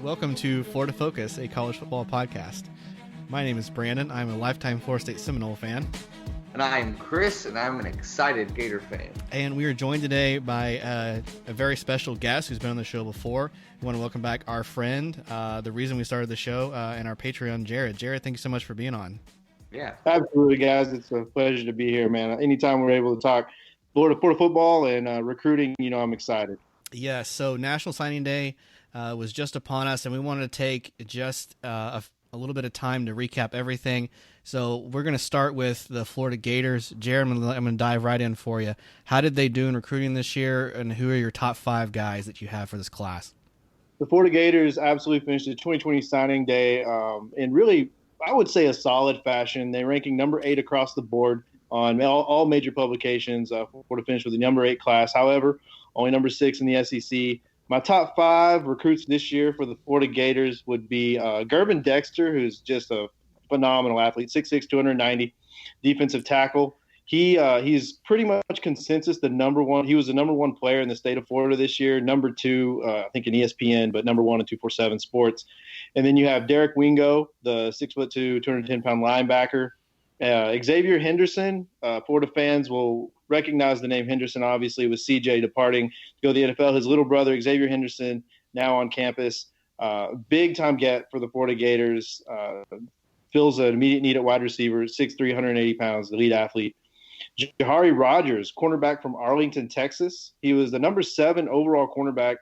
Welcome to Florida Focus, a college football podcast. My name is Brandon. I'm a lifetime Florida State Seminole fan. And I'm Chris, and I'm an excited Gator fan. And we are joined today by a very special guest who's been on the show before. We want to welcome back our friend, the reason we started the show, and our Patreon, Jared. Jared, thank you so much for being on. Yeah. Absolutely, guys. It's a pleasure to be here, man. Anytime we're able to talk Florida football and recruiting, I'm excited. Yeah, so National Signing Day was just upon us, and we wanted to take just a little bit of time to recap everything. So we're going to start with the Florida Gators. Jared, I'm going to dive right in for you. How did they do in recruiting this year, and who are your top 5 guys that you have for this class? The Florida Gators absolutely finished the 2020 signing day in really, I would say, a solid fashion. They're ranking number 8 across the board on all major publications. Florida finished with the number 8 class. However, only number 6 in the SEC. My top 5 recruits this year for the Florida Gators would be Gervin Dexter, who's just a phenomenal athlete, 6'6", 290, defensive tackle. He's pretty much consensus the number one. He was the number 1 player in the state of Florida this year, number 2, I think in ESPN, but number 1 in 247 Sports. And then you have Derek Wingo, the 6'2", 210-pound linebacker. Xavier Henderson, Florida fans will recognize the name Henderson, obviously, with CJ departing to go to the NFL. His little brother, Xavier Henderson, now on campus. Big-time get for the Florida Gators. Fills an immediate need at wide receiver, 6'3", 180 pounds, the lead athlete. Jahari Rogers, cornerback from Arlington, Texas. He was the number 7 overall cornerback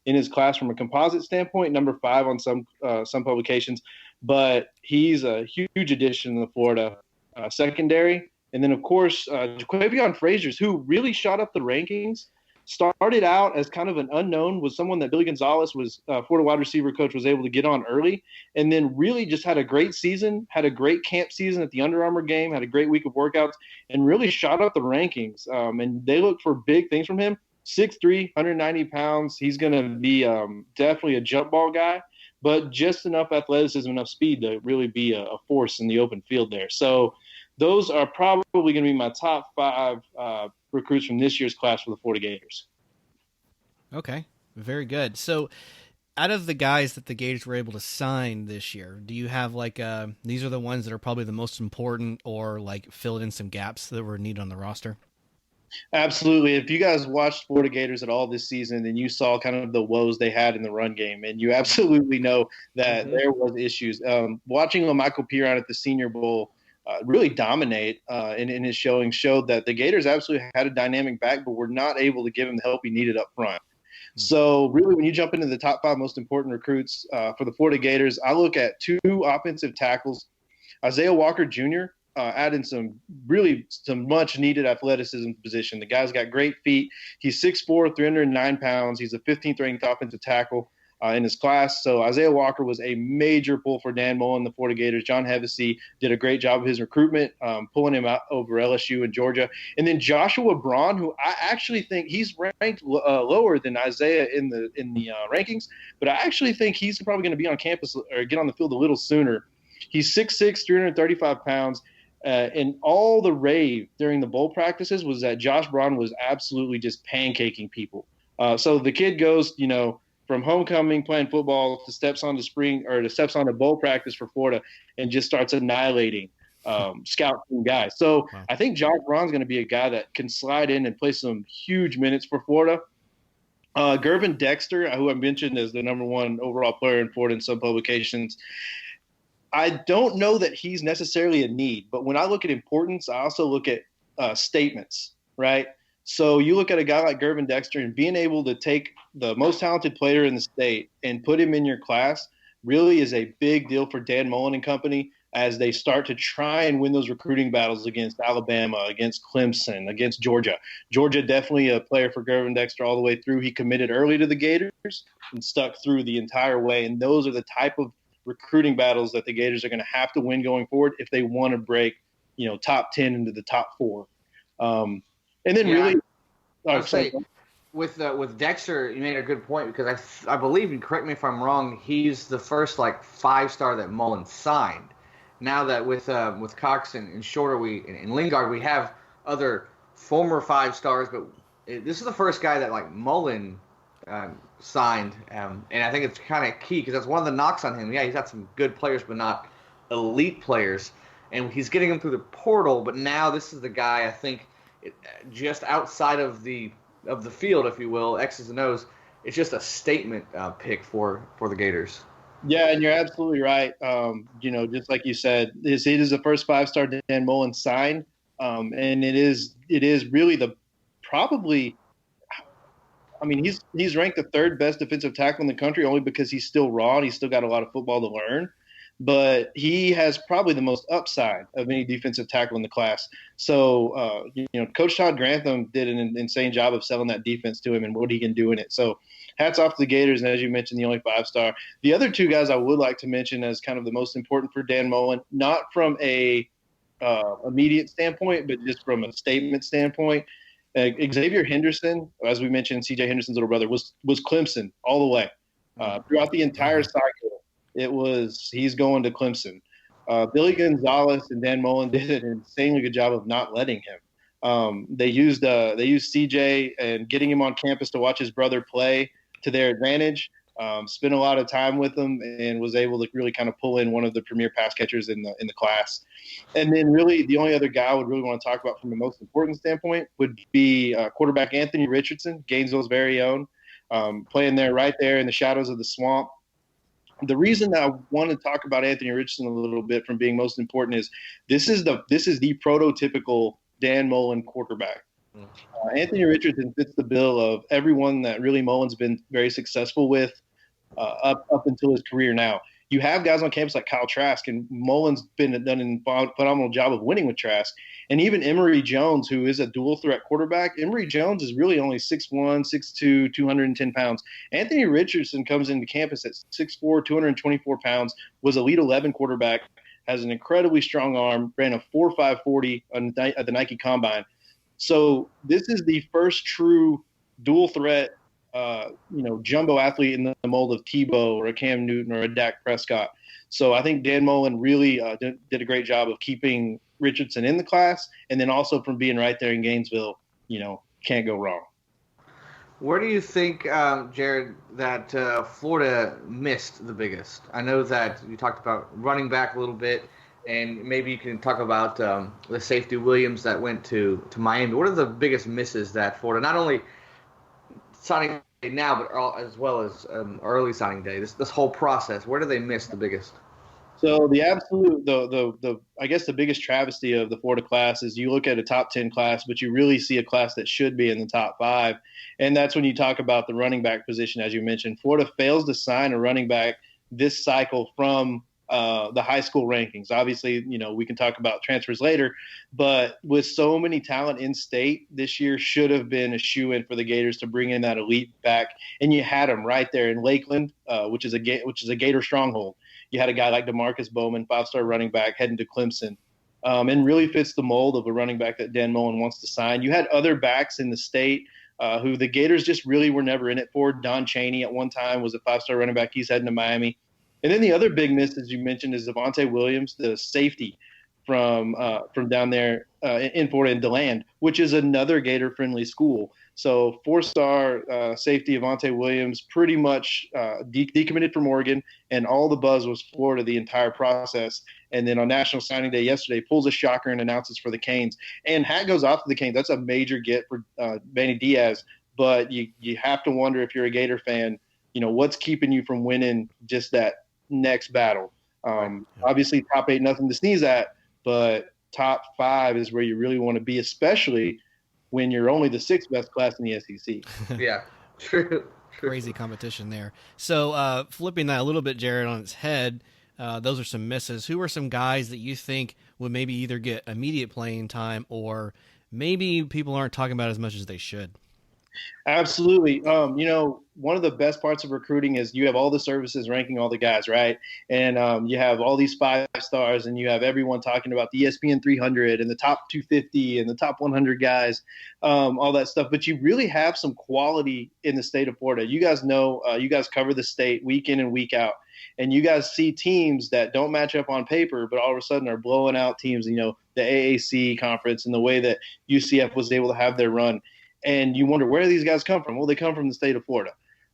in his class from a composite standpoint, number 5 on some publications. But he's a huge addition to the Florida secondary. And then, of course, Jaquavion Fraziers, who really shot up the rankings, started out as kind of an unknown, was someone that Billy Gonzalez was Florida wide receiver coach was able to get on early, and then really just had a great season, had a great camp season at the Under Armour game, had a great week of workouts, and really shot up the rankings. And they look for big things from him. 6'3", 190 pounds. He's going to be definitely a jump ball guy, but just enough athleticism, enough speed to really be a force in the open field there. So those are probably going to be my top 5 recruits from this year's class for the Florida Gators. Okay, very good. So out of the guys that the Gators were able to sign this year, do you have these are the ones that are probably the most important or filled in some gaps that were needed on the roster? Absolutely. If you guys watched Florida Gators at all this season, then you saw kind of the woes they had in the run game, and you absolutely know that there was issues. Watching Michael Piron at the Senior Bowl really dominate in his showing showed that the Gators absolutely had a dynamic back, but were not able to give him the help he needed up front. So really, when you jump into the top 5 most important recruits for the Florida Gators, I look at 2 offensive tackles. Isaiah Walker Jr., adding some much needed athleticism position. The guy's got great feet. He's 6'4", 309 pounds. He's a 15th ranked offensive tackle in his class. So Isaiah Walker was a major pull for Dan Mullen, the Florida Gators. John Hevesy did a great job of his recruitment, pulling him out over LSU and Georgia. And then Joshua Braun, who I actually think he's ranked lower than Isaiah in the rankings, but I actually think he's probably going to be on campus or get on the field a little sooner. He's 6'6", 335 pounds. And all the rave during the bowl practices was that Josh Braun was absolutely just pancaking people. So the kid goes, from homecoming playing football to steps onto bowl practice for Florida and just starts annihilating scout team guys. So wow. I think Josh Braun's going to be a guy that can slide in and play some huge minutes for Florida. Gervin Dexter, who I mentioned as the number 1 overall player in Florida in some publications, I don't know that he's necessarily a need, but when I look at importance, I also look at statements, right? So you look at a guy like Gervin Dexter and being able to take the most talented player in the state and put him in your class really is a big deal for Dan Mullen and company as they start to try and win those recruiting battles against Alabama, against Clemson, against Georgia. Georgia definitely a player for Gervin Dexter all the way through. He committed early to the Gators and stuck through the entire way, and those are the type of recruiting battles that the Gators are going to have to win going forward if they want to break, top 10 into the top 4. And then with Dexter, you made a good point because I believe, and correct me if I'm wrong, he's the first 5-star that Mullen signed. Now that with Cox and Shorter and Lingard, we have other former 5 stars, but this is the first guy that Mullen signed, and I think it's kind of key because that's one of the knocks on him. Yeah, he's got some good players, but not elite players, and he's getting them through the portal. But now this is the guy I think, just outside of the field, if you will, X's and O's. It's just a statement pick for the Gators. Yeah, and you're absolutely right. Just like you said, it is the first 5-star Dan Mullen signed, and it is really probably. I mean, he's ranked the third best defensive tackle in the country only because he's still raw and he's still got a lot of football to learn. But he has probably the most upside of any defensive tackle in the class. So, Coach Todd Grantham did an insane job of selling that defense to him and what he can do in it. So, hats off to the Gators, and as you mentioned, the only 5-star. The other two guys I would like to mention as kind of the most important for Dan Mullen, not from a immediate standpoint, but just from a statement standpoint. Xavier Henderson, as we mentioned, C.J. Henderson's little brother, was Clemson all the way. Throughout the entire cycle, he's going to Clemson. Billy Gonzalez and Dan Mullen did an insanely good job of not letting him. They used CJ and getting him on campus to watch his brother play to their advantage. Spent a lot of time with him and was able to really kind of pull in one of the premier pass catchers in the class. And then really the only other guy I would really want to talk about from the most important standpoint would be quarterback Anthony Richardson, Gainesville's very own, playing right there in the shadows of the swamp. The reason that I want to talk about Anthony Richardson a little bit from being most important is this is the prototypical Dan Mullen quarterback. Anthony Richardson fits the bill of everyone that really Mullen's been very successful with up until his career now. You have guys on campus like Kyle Trask, and Mullen's done a phenomenal job of winning with Trask. And even Emory Jones, who is a dual-threat quarterback, Emory Jones is really only 6'1", 6'2", 210 pounds. Anthony Richardson comes into campus at 6'4", 224 pounds, was Elite 11 quarterback, has an incredibly strong arm, ran a 4.5 40 at the Nike Combine. So this is the first true dual-threat jumbo athlete in the mold of Tebow or a Cam Newton or a Dak Prescott. So I think Dan Mullen really did a great job of keeping Richardson in the class, and then also from being right there in Gainesville, can't go wrong. Where do you think, Jared, that Florida missed the biggest? I know that you talked about running back a little bit, and maybe you can talk about the safety Williams that went to Miami. What are the biggest misses that Florida, not only signing day now, but as well as early signing day, this whole process, where do they miss the biggest? So the absolute, I guess the biggest travesty of the Florida class is you look at a top 10 class, but you really see a class that should be in the top 5. And that's when you talk about the running back position, as you mentioned. Florida fails to sign a running back this cycle from the high school rankings. Obviously, we can talk about transfers later, but with so many talent in state, this year should have been a shoo-in for the Gators to bring in that elite back. And you had them right there in Lakeland, which is a Gator stronghold. You had a guy like DeMarcus Bowman, 5-star running back, heading to Clemson, and really fits the mold of a running back that Dan Mullen wants to sign. You had other backs in the state who the Gators just really were never in it for. Don Chaney at one time was a 5-star running back. He's heading to Miami. And then the other big miss, as you mentioned, is Avonte Williams, the safety from down there in Florida, in DeLand, which is another Gator-friendly school. So 4-star safety Avonte Williams pretty much decommitted from Oregon, and all the buzz was Florida the entire process. And then on National Signing Day yesterday, pulls a shocker and announces for the Canes. And hat goes off to the Canes. That's a major get for Manny Diaz. But you have to wonder, if you're a Gator fan, what's keeping you from winning just that next battle. Obviously, top 8, nothing to sneeze at, but top 5 is where you really want to be, especially when you're only the 6th best class in the SEC. Yeah, true. Crazy competition there. So flipping that a little bit, Jared, on its head, those are some misses. Who are some guys that you think would maybe either get immediate playing time or maybe people aren't talking about as much as they should? Absolutely. One of the best parts of recruiting is you have all the services ranking all the guys, right? And you have all these 5-stars, and you have everyone talking about the ESPN 300 and the top 250 and the top 100 guys, all that stuff. But you really have some quality in the state of Florida. You guys know, you guys cover the state week in and week out, and you guys see teams that don't match up on paper, but all of a sudden are blowing out teams, the AAC conference and the way that UCF was able to have their run. And you wonder, where do these guys come from? Well, they come from the state of Florida.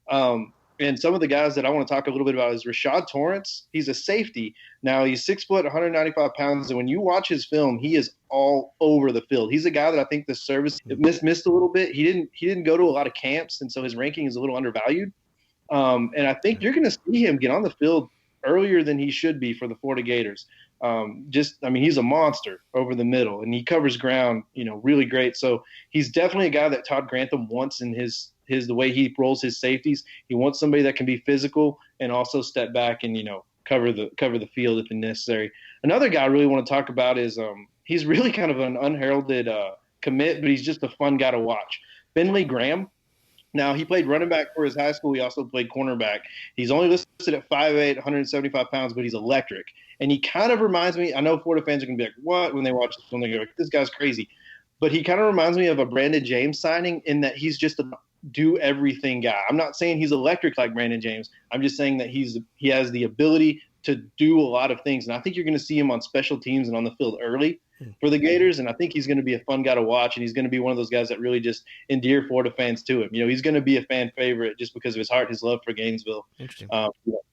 And some of the guys that I want to talk a little bit about is Rashad Torrance. He's a safety. Now he's 6 foot, 195 pounds. And when you watch his film, he is all over the field. He's a guy that I think the service missed a little bit. He didn't go to a lot of camps, and so his ranking is a little undervalued. And I think you're going to see him get on the field earlier than he should be for the Florida Gators. He's a monster over the middle, and he covers ground, really great. So he's definitely a guy that Todd Grantham wants in the way he rolls his safeties. He wants somebody that can be physical and also step back and, cover the field if necessary. Another guy I really want to talk about is he's really kind of an unheralded commit, but he's just a fun guy to watch. Bentley Graham. Now, he played running back for his high school. He also played cornerback. He's only listed at 5'8", 175 pounds, but he's electric. And he kind of reminds me – I know Florida fans are going to be like, what? When they watch this film, they go, this guy's crazy. But he kind of reminds me of a Brandon James signing in that he's just a do-everything guy. I'm not saying he's electric like Brandon James. I'm just saying that he has the ability to do a lot of things. And I think you're going to see him on special teams and on the field early for the Gators, and I think he's going to be a fun guy to watch, and he's going to be one of those guys that really just endear Florida fans to him. He's going to be a fan favorite just because of his heart, his love for Gainesville. Interesting.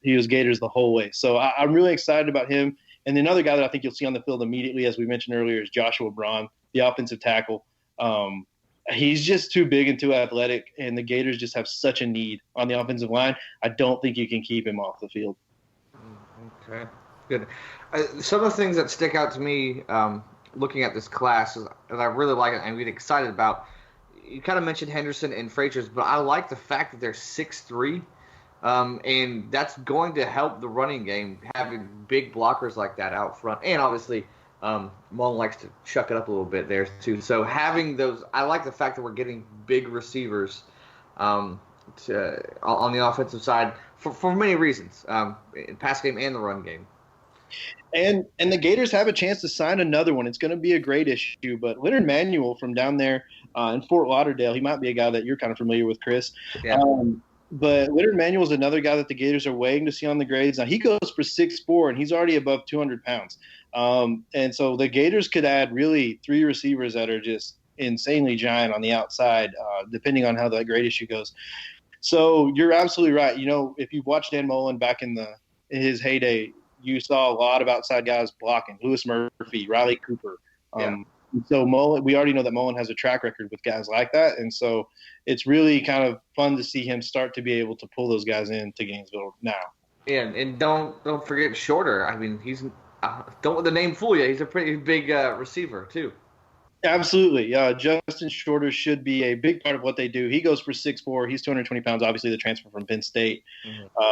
He was Gators the whole way. So I'm really excited about him. And another guy that I think you'll see on the field immediately, as we mentioned earlier, is Joshua Braun, the offensive tackle. He's just too big and too athletic, and the Gators just have such a need on the offensive line. I don't think you can keep him off the field. Okay, good. Some of the things that stick out to me looking at this class is, that I really like and get excited about, you kind of mentioned Henderson and Freitas, but I like the fact that they're 6'3", and that's going to help the running game, having big blockers like that out front. And obviously, Mullen likes to chuck it up a little bit there too. So having those, I like the fact that we're getting big receivers on the offensive side for many reasons, in pass game and the run game. And the Gators have a chance to sign another one. It's going to be a great issue. But Leonard Manuel from down there in Fort Lauderdale, he might be a guy that you're kind of familiar with, Chris. Yeah. But Leonard Manuel is another guy that the Gators are waiting to see on the grades. Now, he goes for 6'4", and he's already above 200 pounds. And so the Gators could add really 3 receivers that are just insanely giant on the outside, depending on how that grade issue goes. So you're absolutely right. If you watched Dan Mullen back in his heyday, you saw a lot of outside guys blocking. Lewis Murphy, Riley Cooper. So Mullen, we already know that Mullen has a track record with guys like that, and so it's really kind of fun to see him start to be able to pull those guys into Gainesville now. Yeah, and don't forget Shorter. I mean, he's don't let the name fool you. He's a pretty big receiver too. Absolutely. Justin Shorter should be a big part of what they do. He goes for 6'4". He's 220 pounds, obviously the transfer from Penn State.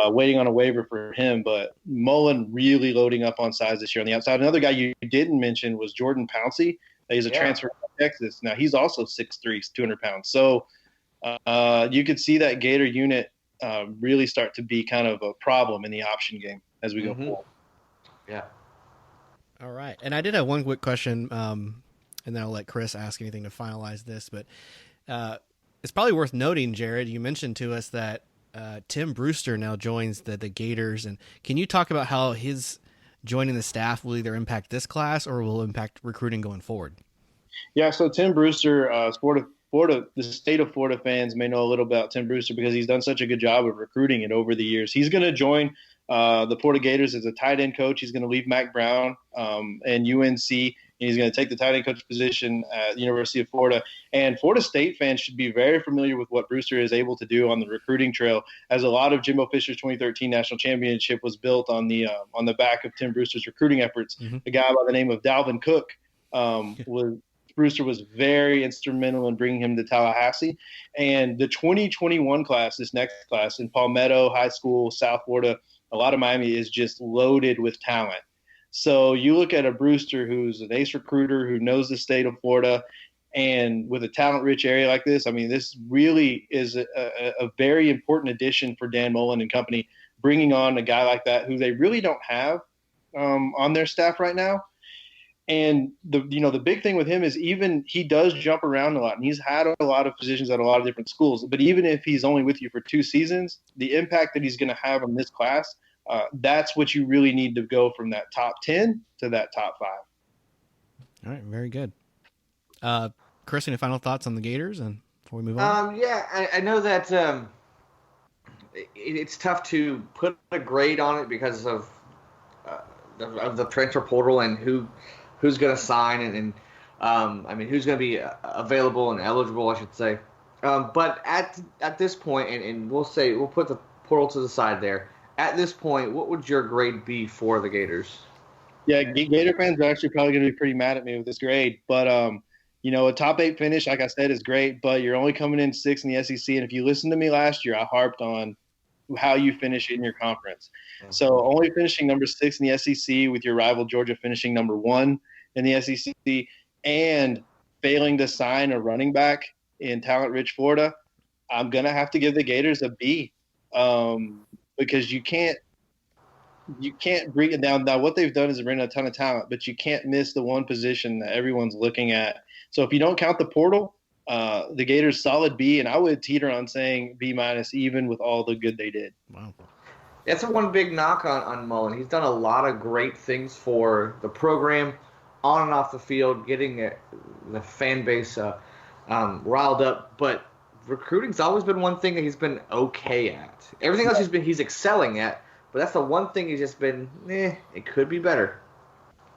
Waiting on a waiver for him. But Mullen really loading up on size this year on the outside. Another guy you didn't mention was Jordan Pouncey. He's a transfer from Texas. Now, he's also 6'3", 200 pounds. So you could see that Gator unit really start to be kind of a problem in the option game as we go forward. Yeah. All right. And I did have one quick question, and then I'll let Chris ask anything to finalize this. But it's probably worth noting, Jared, you mentioned to us that Tim Brewster now joins the Gators. And can you talk about how his joining the staff will either impact this class or will impact recruiting going forward? Yeah, so Tim Brewster, the state of Florida fans may know a little about Tim Brewster because he's done such a good job of recruiting it over the years. He's going to join the Florida Gators as a tight end coach. He's going to leave Mac Brown and UNC. He's going to take the tight end coach position at the University of Florida. And Florida State fans should be very familiar with what Brewster is able to do on the recruiting trail, as a lot of Jimbo Fisher's 2013 national championship was built on the back of Tim Brewster's recruiting efforts. A guy by the name of Dalvin Cook Brewster was very instrumental in bringing him to Tallahassee. And the 2021 class, this next class in Palmetto High School, South Florida, a lot of Miami is just loaded with talent. So you look at a Brewster who's an ace recruiter who knows the state of Florida, and with a talent-rich area like this, I mean, this really is a very important addition for Dan Mullen and company, bringing on a guy like that who they really don't have on their staff right now. And the big thing with him is even he does jump around a lot, and he's had a lot of positions at a lot of different schools. But even if he's only with you for 2 seasons, the impact that he's going to have on this class, that's what you really need to go from that top 10 to that top 5. All right, very good. Chris, any final thoughts on the Gators and before we move on? I know that it's tough to put a grade on it because of the transfer portal and who's going to sign and who's going to be available and eligible, I should say. But at this point, and we'll put the portal to the side there. At this point, what would your grade be for the Gators? Yeah, Gator fans are actually probably going to be pretty mad at me with this grade. But, a top 8 finish, like I said, is great. But you're only coming in 6th in the SEC. And if you listened to me last year, I harped on how you finish in your conference. Mm-hmm. So only finishing number 6 in the SEC with your rival Georgia finishing number 1 in the SEC and failing to sign a running back in talent-rich Florida, I'm going to have to give the Gators a B because you can't bring it down. Now, what they've done is bring a ton of talent, but you can't miss the one position that everyone's looking at. So if you don't count the portal, the Gators solid B, and I would teeter on saying B- even with all the good they did. Wow. That's one big knock on Mullen. He's done a lot of great things for the program on and off the field, getting the fan base riled up. But recruiting's always been one thing that he's been okay at. Everything else he's excelling at. But that's the one thing he's just been, it could be better.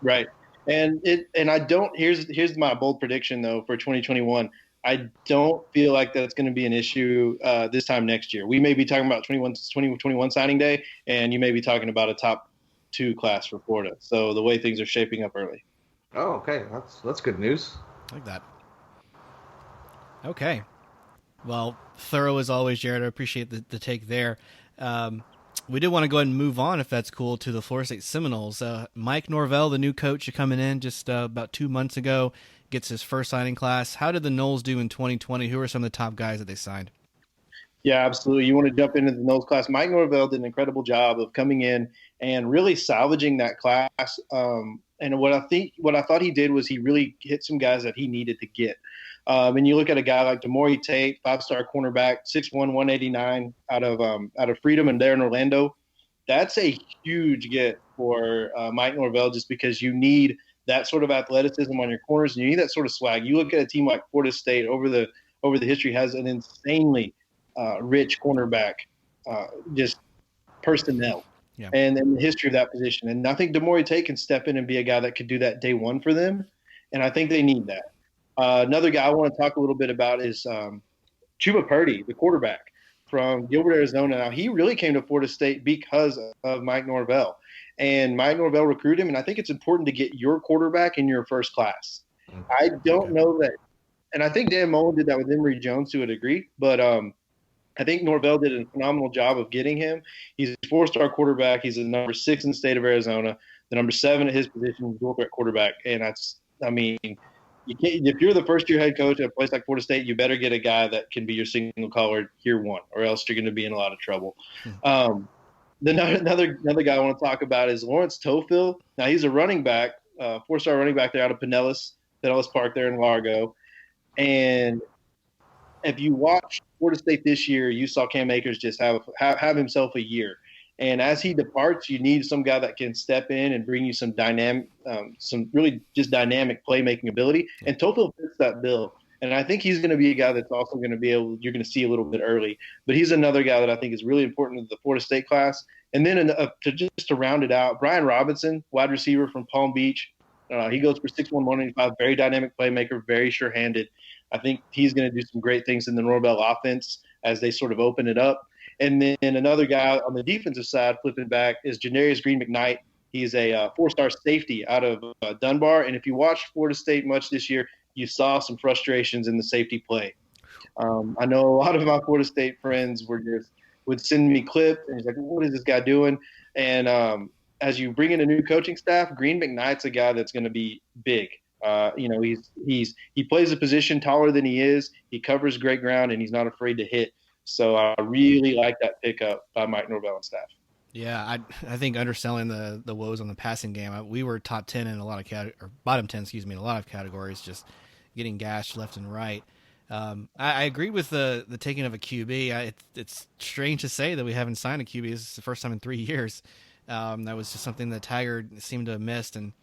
Right. And I don't, here's my bold prediction though for 2021. I don't feel like that's going to be an issue this time next year. We may be talking about 2021 signing day, and you may be talking about a top 2 class for Florida. So the way things are shaping up early. Oh, okay. That's good news. I like that. Okay. Well, thorough as always, Jared. I appreciate the take there. We did want to go ahead and move on, if that's cool, to the Florida State Seminoles. Mike Norvell, the new coach coming in just about 2 months ago, gets his first signing class. How did the Noles do in 2020? Who are some of the top guys that they signed? Yeah, absolutely. You want to jump into the Noles class. Mike Norvell did an incredible job of coming in and really salvaging that class. And what I thought he did was he really hit some guys that he needed to get. And you look at a guy like Demore Tate, 5-star cornerback, 6'1", 189 out of Freedom and there in Orlando. That's a huge get for Mike Norvell just because you need that sort of athleticism on your corners and you need that sort of swag. You look at a team like Florida State over the history has an insanely rich cornerback, just personnel. Yeah. And then the history of that position. And I think Demore Tate can step in and be a guy that could do that day one for them. And I think they need that. Another guy I want to talk a little bit about is Chuba Purdy, the quarterback from Gilbert, Arizona. Now, he really came to Florida State because of Mike Norvell. And Mike Norvell recruited him, and I think it's important to get your quarterback in your first class. I don't know that – and I think Dan Mullen did that with Emory Jones to a degree, but I think Norvell did a phenomenal job of getting him. He's a 4-star quarterback. He's the number 6 in the state of Arizona, the number 7 at his position, dual threat quarterback. And you can't, if you're the first-year head coach at a place like Florida State, you better get a guy that can be your single-collar year one, or else you're going to be in a lot of trouble. Another guy I want to talk about is Lawrence Tofill. Now, he's a running back, 4-star running back there out of Pinellas Park there in Largo. And if you watch Florida State this year, you saw Cam Akers just have himself a year. And as he departs, you need some guy that can step in and bring you some dynamic, some really just dynamic playmaking ability. And Tofill fits that bill. And I think he's going to be a guy that's also going to be able – you're going to see a little bit early. But he's another guy that I think is really important to the Florida State class. And then to round it out, Brian Robinson, wide receiver from Palm Beach. He goes for 6'1", 185, very dynamic playmaker, very sure-handed. I think he's going to do some great things in the Norvell offense as they sort of open it up. And then another guy on the defensive side, flipping back, is Janarius Green-McKnight. He's a 4-star safety out of Dunbar. And if you watched Florida State much this year, you saw some frustrations in the safety play. I know a lot of my Florida State friends would send me clips, and he's like, what is this guy doing? And as you bring in a new coaching staff, Green-McKnight's a guy that's going to be big. He plays a position taller than he is. He covers great ground, and he's not afraid to hit. So I really like that pickup by Mike Norvell and staff. Yeah, I think underselling the woes on the passing game. We were top 10 in a lot of or bottom 10, in a lot of categories, just getting gashed left and right. I agree with the taking of a QB. It's strange to say that we haven't signed a QB. This is the first time in 3 years. That was just something that Tiger seemed to have missed, and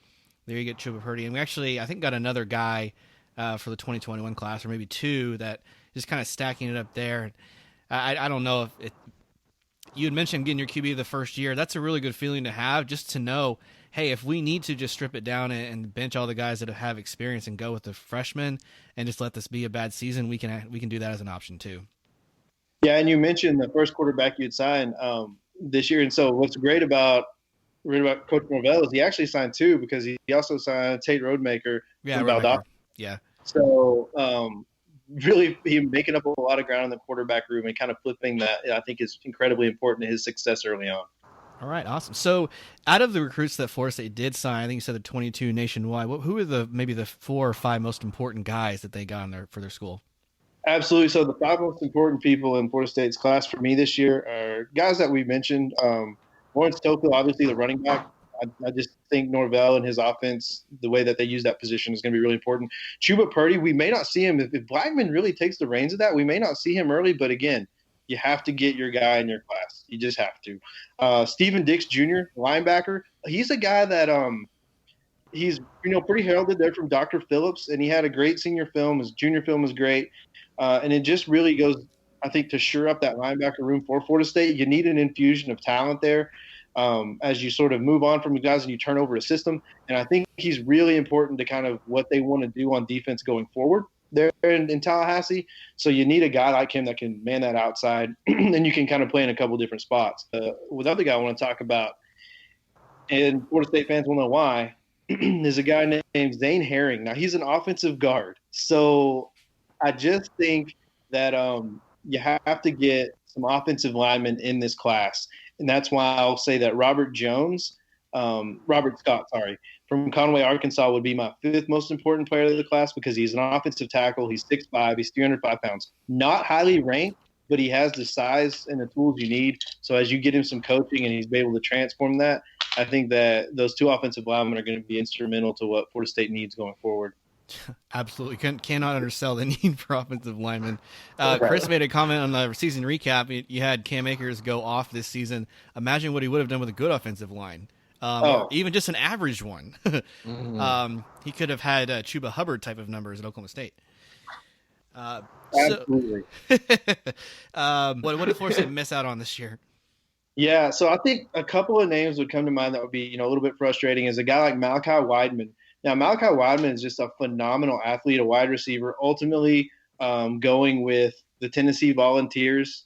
there you get Chuba Purdy. And we actually, I think, got another guy for the 2021 class, or maybe 2, that just kind of stacking it up there. I don't know if You had mentioned getting your QB the first year. That's a really good feeling to have, just to know, hey, if we need to just strip it down and bench all the guys that have experience and go with the freshmen and just let this be a bad season, we can do that as an option too. Yeah, and you mentioned the first quarterback you'd signed this year, and so what's great about Coach Norvell is he actually signed two, because he also signed Tate Roadmaker from Valdosta. Yeah. So really, he making up a lot of ground in the quarterback room and kind of flipping that, I think, is incredibly important to his success early on. All right, awesome. So, out of the recruits that Florida State did sign, I think you said the 22 nationwide. Who are maybe the 4 or 5 most important guys that they got in there for their school? Absolutely. So the 5 most important people in Florida State's class for me this year are guys that we mentioned. Lawrence Tofield, obviously the running back. I just think Norvell and his offense, the way that they use that position, is going to be really important. Chuba Purdy, we may not see him. If Blackman really takes the reins of that, we may not see him early. But again, you have to get your guy in your class. You just have to. Stephen Dix Jr., linebacker. He's a guy that he's pretty heralded there from Dr. Phillips, and he had a great senior film. His junior film was great. And it just really goes, I think, to shore up that linebacker room for Florida State. You need an infusion of talent there as you sort of move on from the guys and you turn over a system. And I think he's really important to kind of what they want to do on defense going forward there in Tallahassee. So you need a guy like him that can man that outside, and you can kind of play in a couple different spots. The other guy I want to talk about, and Florida State fans will know why, is a guy named Zane Herring. Now, he's an offensive guard. So I just think that you have to get some offensive linemen in this class. And that's why I'll say that Robert Scott, from Conway, Arkansas, would be my 5th most important player of the class, because he's an offensive tackle. He's 6'5", he's 305 pounds. Not highly ranked, but he has the size and the tools you need. So as you get him some coaching and he's able to transform that, I think that those 2 offensive linemen are going to be instrumental to what Florida State needs going forward. Absolutely. Cannot undersell the need for offensive linemen. Chris made a comment on the season recap. You had Cam Akers go off this season. Imagine what he would have done with a good offensive line, or even just an average one. He could have had Chuba Hubbard type of numbers at Oklahoma State. Absolutely. What did Florida State miss out on this year? Yeah, so I think a couple of names would come to mind that would be a little bit frustrating, is a guy like Malachi Weidman. Now, Malachi Weidman is just a phenomenal athlete, a wide receiver, ultimately going with the Tennessee Volunteers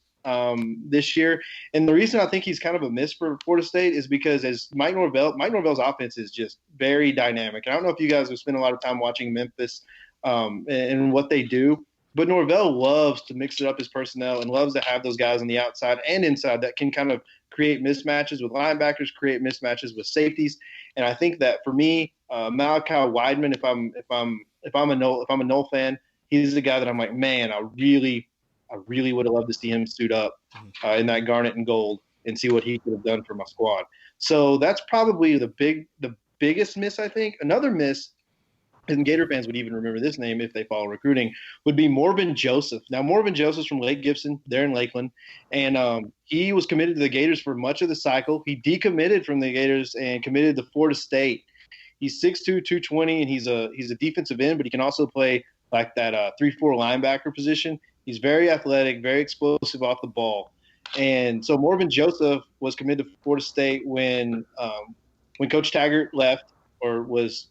this year. And the reason I think he's kind of a miss for Florida State is because as Mike Norvell's offense is just very dynamic. And I don't know if you guys have spent a lot of time watching Memphis and what they do, but Norvell loves to mix it up his personnel and loves to have those guys on the outside and inside that can kind of create mismatches with linebackers, create mismatches with safeties. And I think that for me, Malachi Weidman, if I'm a Noel fan, he's the guy that I'm like, man, I really would have loved to see him suit up in that garnet and gold and see what he could have done for my squad. So that's probably the biggest miss, I think. Another miss, and Gator fans would even remember this name if they follow recruiting, would be Morven Joseph. Now, Morven Joseph's from Lake Gibson, there in Lakeland, and he was committed to the Gators for much of the cycle. He decommitted from the Gators and committed to Florida State. He's 6'2", 220, and he's a defensive end, but he can also play like that 3-4 linebacker position. He's very athletic, very explosive off the ball. And so Morven Joseph was committed to Florida State when Coach Taggart left or was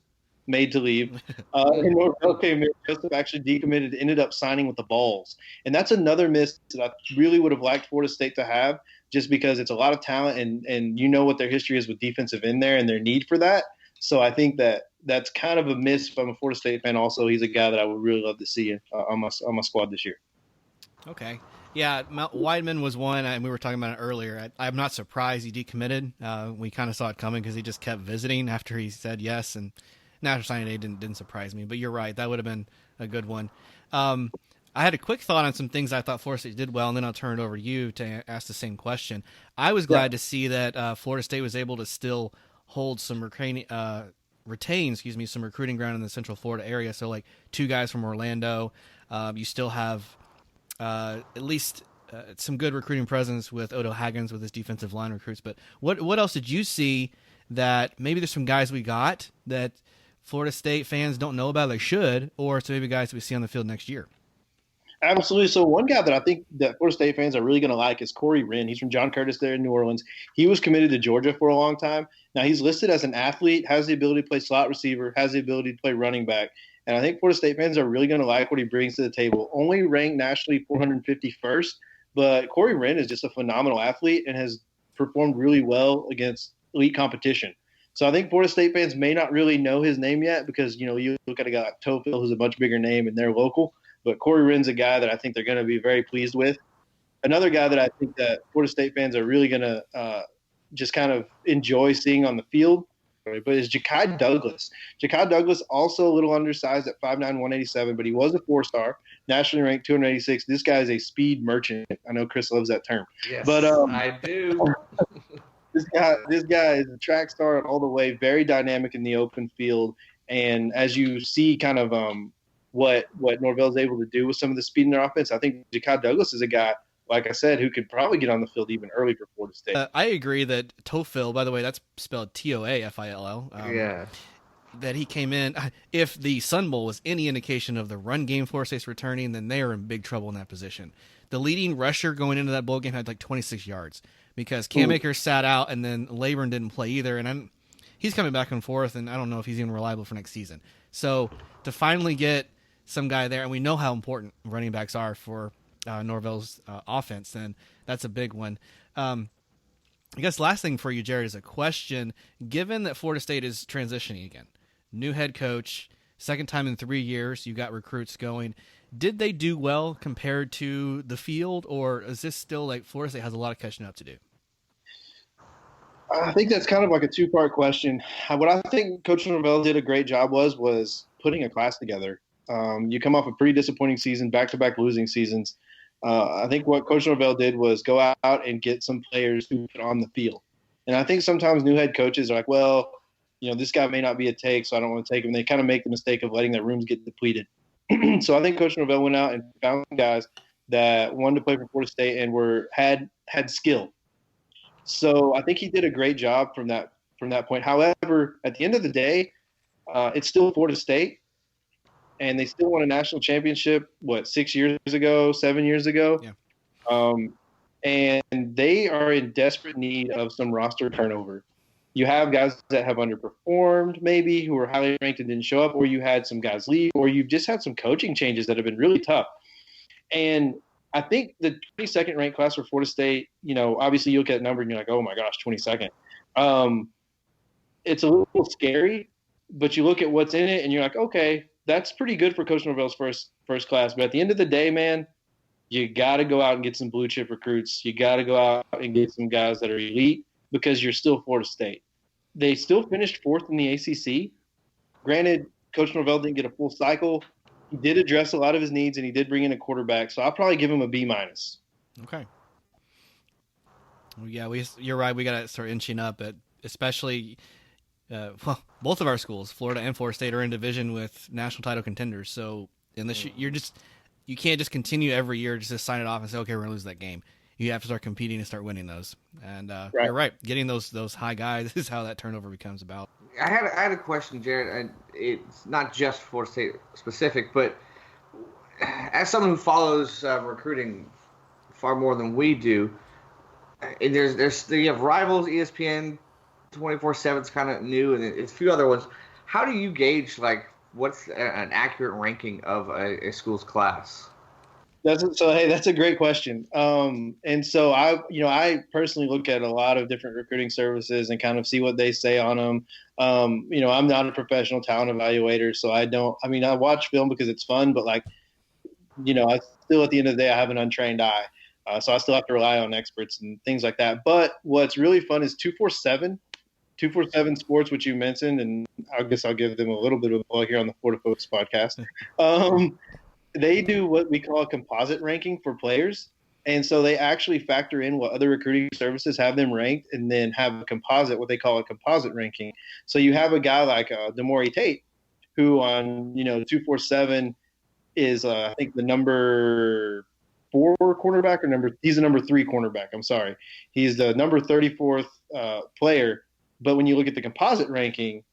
made to leave. And Norvell came in. Joseph actually decommitted, ended up signing with the Vols. And that's another miss that I really would have liked Florida State to have, just because it's a lot of talent and you know what their history is with defensive end there and their need for that. So I think that's kind of a miss from a Florida State fan. Also, he's a guy that I would really love to see on my squad this year. Okay. Yeah, Weidman was one, and we were talking about it earlier. I'm not surprised he decommitted. We kind of saw it coming because he just kept visiting after he said yes, and National Signing Day didn't surprise me. But you're right, that would have been a good one. I had a quick thought on some things I thought Florida State did well, and then I'll turn it over to you to ask the same question. I was glad to see that Florida State was able to still hold some retain some recruiting ground in the Central Florida area. So like 2 guys from Orlando. You still have at least some good recruiting presence with Odo Haggins with his defensive line recruits. But what else did you see that maybe there's some guys we got that Florida State fans don't know about, they should, or some maybe guys that we see on the field next year? Absolutely. So one guy that I think that Florida State fans are really going to like is Corey Wren. He's from John Curtis there in New Orleans. He was committed to Georgia for a long time. Now he's listed as an athlete, has the ability to play slot receiver, has the ability to play running back. And I think Florida State fans are really going to like what he brings to the table. Only ranked nationally 451st, but Corey Wren is just a phenomenal athlete and has performed really well against elite competition. So I think Florida State fans may not really know his name yet because, you look at a guy like Tophil, who's a much bigger name, and they're local. But Corey Wren's a guy that I think they're going to be very pleased with. Another guy that I think that Florida State fans are really going to just kind of enjoy seeing on the field, but is Ja'Kai Douglas. Ja'Kai Douglas, also a little undersized at 5'9", 187, but he was a 4-star, nationally ranked 286. This guy is a speed merchant. I know Chris loves that term. Yes, but I do. This guy is a track star all the way, very dynamic in the open field. And as you see kind of what Norvell's able to do with some of the speed in their offense, I think Ja'Kai Douglas is a guy, like I said, who could probably get on the field even early for Florida State. I agree that Tophil, by the way, that's spelled Toafil. Yeah. That he came in. If the Sun Bowl was any indication of the run game Florida State's returning, then they are in big trouble in that position. The leading rusher going into that bowl game had like 26 yards because Cam Akers sat out and then Laburn didn't play either. And he's coming back and forth, and I don't know if he's even reliable for next season. So to finally get some guy there, and we know how important running backs are for Norvell's offense, then that's a big one. I guess last thing for you, Jared, is a question. Given that Florida State is transitioning again, new head coach, second time in 3 years, you got recruits going. Did they do well compared to the field, or is this still like Florida State has a lot of catching up to do? I think that's kind of like a two-part question. What I think Coach Norvell did a great job was putting a class together. You come off a pretty disappointing season, back-to-back losing seasons. I think what Coach Norvell did was go out and get some players who put on the field. And I think sometimes new head coaches are like, well, this guy may not be a take, so I don't want to take him. They kind of make the mistake of letting their rooms get depleted. So I think Coach Norvell went out and found guys that wanted to play for Florida State and had skill. So I think he did a great job from that point. However, at the end of the day, it's still Florida State, and they still won a national championship, 7 years ago? Yeah. And they are in desperate need of some roster turnover. You have guys that have underperformed maybe who were highly ranked and didn't show up, or you had some guys leave, or you've just had some coaching changes that have been really tough. And I think the 22nd ranked class for Florida State, obviously you look at that number and you're like, oh my gosh, 22nd. It's a little scary, but you look at what's in it and you're like, okay, that's pretty good for Coach Norvell's first class. But at the end of the day, man, you got to go out and get some blue chip recruits. You got to go out and get some guys that are elite because you're still Florida State. They still finished fourth in the ACC. Granted, Coach Norvell didn't get a full cycle. He did address a lot of his needs, and he did bring in a quarterback. So I'll probably give him a B-. Okay. Well, yeah, you're right. We got to start inching up, especially both of our schools, Florida and Florida State, are in division with national title contenders. So you can't just continue every year just to sign it off and say, okay, we're going to lose that game. You have to start competing and start winning those. And You're right. Getting those high guys is how that turnover becomes about. I had a question, Jared, and it's not just Florida State specific, but as someone who follows recruiting far more than we do, and you have Rivals, ESPN, 24/7 is kind of new, and a few other ones. How do you gauge what's an accurate ranking of a school's class? That's a great question. And so I personally look at a lot of different recruiting services and kind of see what they say on them. I'm not a professional talent evaluator, so I watch film because it's fun, but I still at the end of the day, I have an untrained eye. So I still have to rely on experts and things like that. But what's really fun is 247 Sports, which you mentioned, and I guess I'll give them a little bit of a plug here on the Florida Focus podcast. They do what we call a composite ranking for players. And so they actually factor in what other recruiting services have them ranked and then have what they call a composite ranking. So you have a guy like Demore Tate, who on 247 is I think the number 4 cornerback he's the number 3 cornerback. I'm sorry. He's the number 34th player. But when you look at the composite ranking,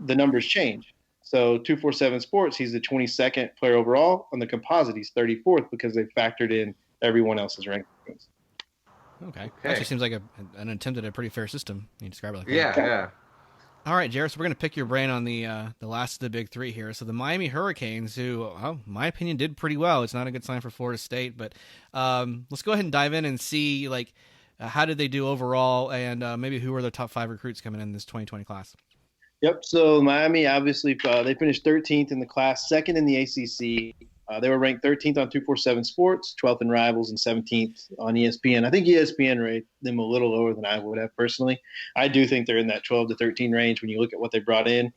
the numbers change. So 247 Sports, he's the 22nd player overall. On the composite, he's 34th because they factored in everyone else's rankings. Okay. Actually seems like an attempt at a pretty fair system. You describe it like that. Yeah. All right, Jared, so we're going to pick your brain on the last of the big three here. So the Miami Hurricanes, who, well, in my opinion, did pretty well. It's not a good sign for Florida State, but let's go ahead and dive in and see, how did they do overall, and maybe who are the top 5 recruits coming in this 2020 class? Yep, so Miami, obviously, they finished 13th in the class, second in the ACC. They were ranked 13th on 247 Sports, 12th in Rivals, and 17th on ESPN. I think ESPN rated them a little lower than I would have personally. I do think they're in that 12 to 13 range when you look at what they brought in.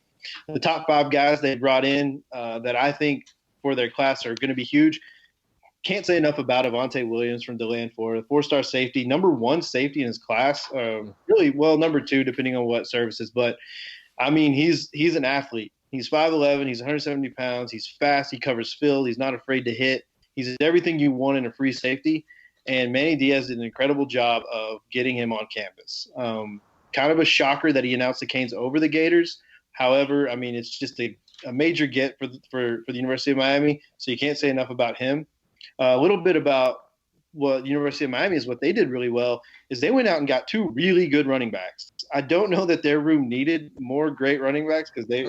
The top 5 guys they brought in that I think for their class are going to be huge. Can't say enough about Avante Williams from DeLand, Florida, 4-star safety, number 1 safety in his class. Really, well, number 2, depending on what services. But, I mean, he's an athlete. He's 5'11", he's 170 pounds, he's fast, he covers field, he's not afraid to hit. He's everything you want in a free safety, and Manny Diaz did an incredible job of getting him on campus. Kind of a shocker that he announced the Canes over the Gators. However, I mean, it's just a major get for the University of Miami, so you can't say enough about him. A little bit about what the University of Miami is, what they did really well is they went out and got 2 really good running backs. I don't know that their room needed more great running backs because they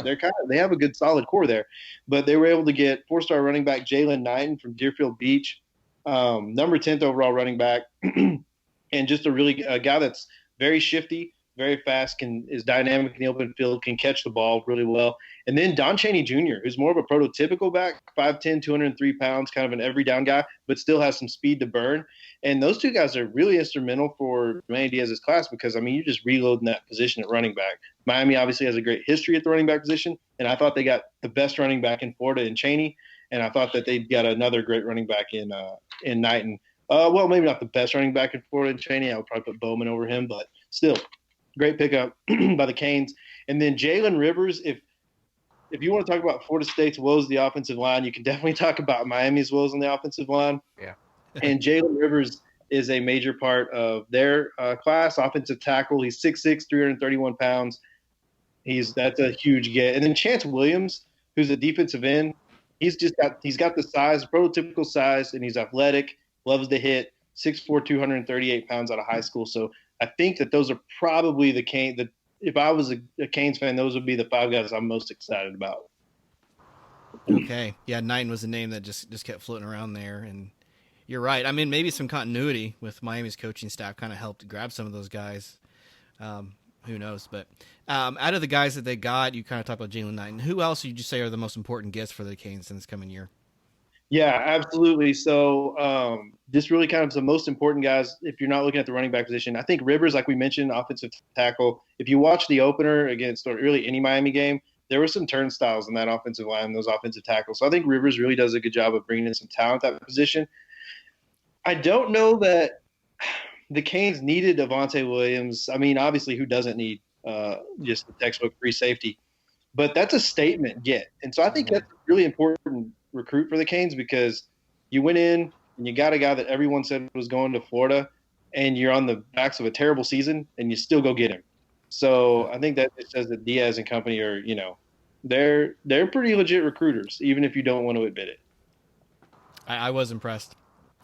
have a good solid core there, but they were able to get 4-star running back Jalen Knighton from Deerfield Beach, number 10th overall running back, and just a guy that's very shifty, very fast, is dynamic in the open field, can catch the ball really well. And then Don Chaney Jr., who's more of a prototypical back, 5'10", 203 pounds, kind of an every down guy, but still has some speed to burn. And those 2 guys are really instrumental for Manny Diaz's class because, I mean, you're just reloading that position at running back. Miami obviously has a great history at the running back position, and I thought they got the best running back in Florida in Chaney, and I thought that they got another great running back in Knighton. Well, maybe not the best running back in Florida in Chaney. I would probably put Bowman over him, but still, great pickup by the Canes. And then Jalen Rivers, if you want to talk about Florida State's woes in the offensive line, you can definitely talk about Miami's woes on the offensive line. Yeah. And Jalen Rivers is a major part of their class, offensive tackle. He's 6'6", 331 pounds. That's a huge get. And then Chance Williams, who's a defensive end, he's got the size, prototypical size, and he's athletic, loves to hit, 6'4", 238 pounds out of high school. So I think that those are probably the Canes. If I was a Canes fan, those would be the 5 guys I'm most excited about. Okay. Yeah, Knighton was a name that just kept floating around there, and you're right. I mean, maybe some continuity with Miami's coaching staff kind of helped grab some of those guys. Who knows? But out of the guys that they got, you kind of talked about Jalen Knighton. Who else would you say are the most important gets for the Canes in this coming year? Yeah, absolutely. So this really kind of the most important guys, if you're not looking at the running back position. I think Rivers, like we mentioned, offensive tackle. If you watch the opener against or really any Miami game, there were some turnstiles in that offensive line, those offensive tackles. So I think Rivers really does a good job of bringing in some talent at that position. I don't know that the Canes needed Avante Williams. I mean, obviously, who doesn't need just the textbook free safety? But that's a statement get. And so I think that's a really important recruit for the Canes because you went in and you got a guy that everyone said was going to Florida, and you're on the backs of a terrible season, and you still go get him. So I think that it says that Diaz and company are, they're pretty legit recruiters, even if you don't want to admit it. I was impressed.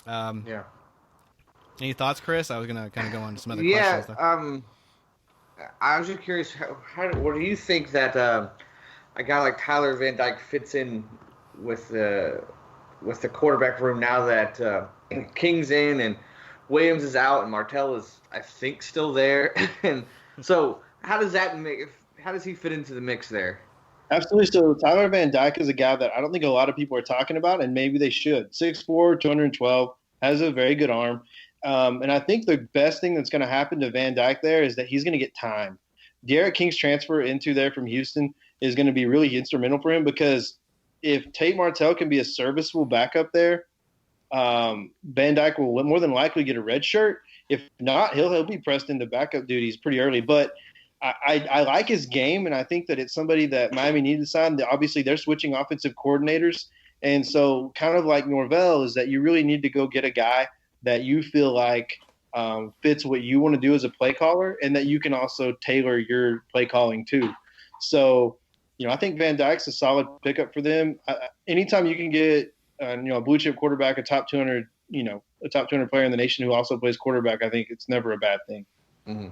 Yeah. Any thoughts, Chris? I was going to kind of go on to some other questions. Yeah. I was just curious, what do you think that a guy like Tyler Van Dyke fits in with the quarterback room now that King's in and Williams is out and Martell is, I think, still there? And so how does he fit into the mix there? Absolutely. So Tyler Van Dyke is a guy that I don't think a lot of people are talking about, and maybe they should. 6'4", 212, has a very good arm. And I think the best thing that's going to happen to Van Dyke there is that he's going to get time. Derek King's transfer into there from Houston is going to be really instrumental for him because if Tate Martell can be a serviceable backup there, Van Dyke will more than likely get a red shirt. If not, he'll be pressed into backup duties pretty early. But I like his game, and I think that it's somebody that Miami needs to sign. Obviously, they're switching offensive coordinators. And so kind of like Norvell is that you really need to go get a guy that you feel like fits what you want to do as a play caller and that you can also tailor your play calling to. So I think Van Dyke's a solid pickup for them. Anytime you can get a blue chip quarterback, a top 200 player in the nation who also plays quarterback, I think it's never a bad thing. Mm-hmm.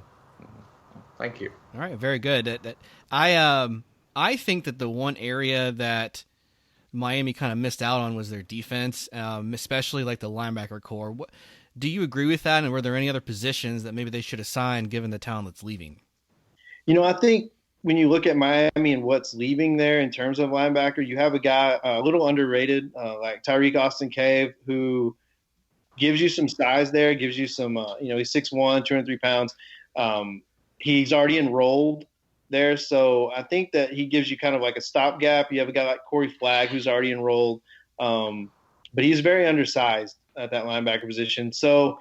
Thank you. All right, very good. I think that the one area that Miami kind of missed out on was their defense, especially like the linebacker core. Do you agree with that? And were there any other positions that maybe they should have signed given the talent that's leaving? I think when you look at Miami and what's leaving there in terms of linebacker, you have a guy a little underrated like Tyreek Austin-Cave, who gives you some size there, gives you some, he's 6'1", 203 pounds. He's already enrolled there, so I think that he gives you kind of like a stopgap. You have a guy like Corey Flagg who's already enrolled, but he's very undersized at that linebacker position. So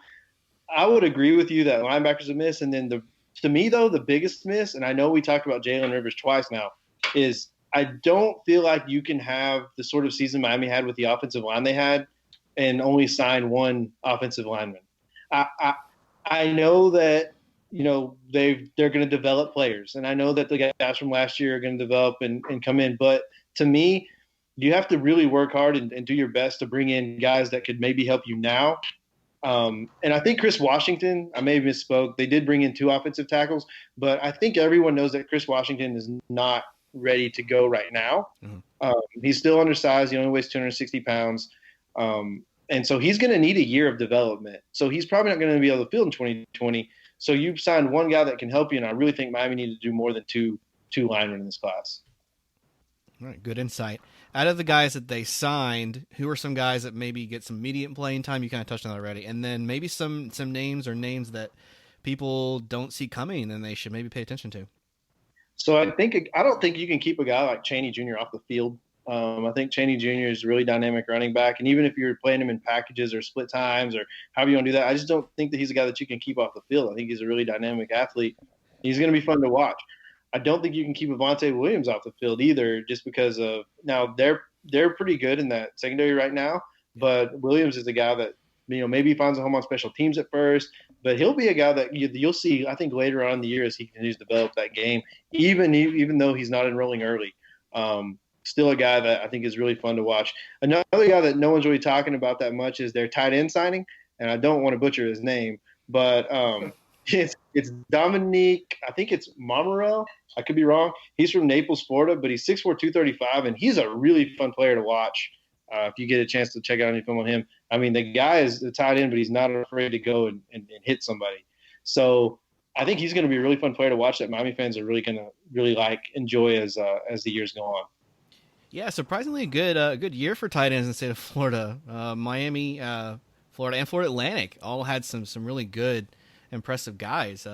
I would agree with you that linebacker's a miss. And then to me, though, the biggest miss, and I know we talked about Jalen Rivers twice now, is I don't feel like you can have the sort of season Miami had with the offensive line they had and only sign one offensive lineman. I know that, they're going to develop players, and I know that the guys from last year are going to develop and come in. But to me, you have to really work hard and do your best to bring in guys that could maybe help you now. And I think Chris Washington, I may have misspoke. They did bring in 2 offensive tackles, but I think everyone knows that Chris Washington is not ready to go right now. Mm-hmm. He's still undersized. He only weighs 260 pounds. And so he's going to need a year of development. So he's probably not going to be able to field in 2020. So you've signed one guy that can help you, and I really think Miami needed to do more than two linemen in this class. All right, good insight. Out of the guys that they signed, who are some guys that maybe get some immediate playing time? You kind of touched on that already. And then maybe some names that people don't see coming and they should maybe pay attention to. So I don't think you can keep a guy like Chaney Jr. off the field. I think Chaney Jr. is a really dynamic running back. And even if you're playing him in packages or split times or however you want to do that, I just don't think that he's a guy that you can keep off the field. I think he's a really dynamic athlete. He's going to be fun to watch. I don't think you can keep Avonte Williams off the field either, just because of now they're pretty good in that secondary right now. But Williams is a guy that maybe he finds a home on special teams at first, but he'll be a guy that you'll see. I think later on in the year as he continues to develop that game, even though he's not enrolling early, still a guy that I think is really fun to watch. Another guy that no one's really talking about that much is their tight end signing, and I don't want to butcher his name, but it's Dominique. I think it's Momorel. I could be wrong. He's from Naples, Florida, but he's 6'4", 235, and he's a really fun player to watch. If you get a chance to check out any film on him, I mean, the guy is a tight end, but he's not afraid to go and hit somebody. So I think he's going to be a really fun player to watch that Miami fans are really going to enjoy as the years go on. Yeah, surprisingly good year for tight ends in the state of Florida. Miami, Florida, and Florida Atlantic all had some really good, impressive guys.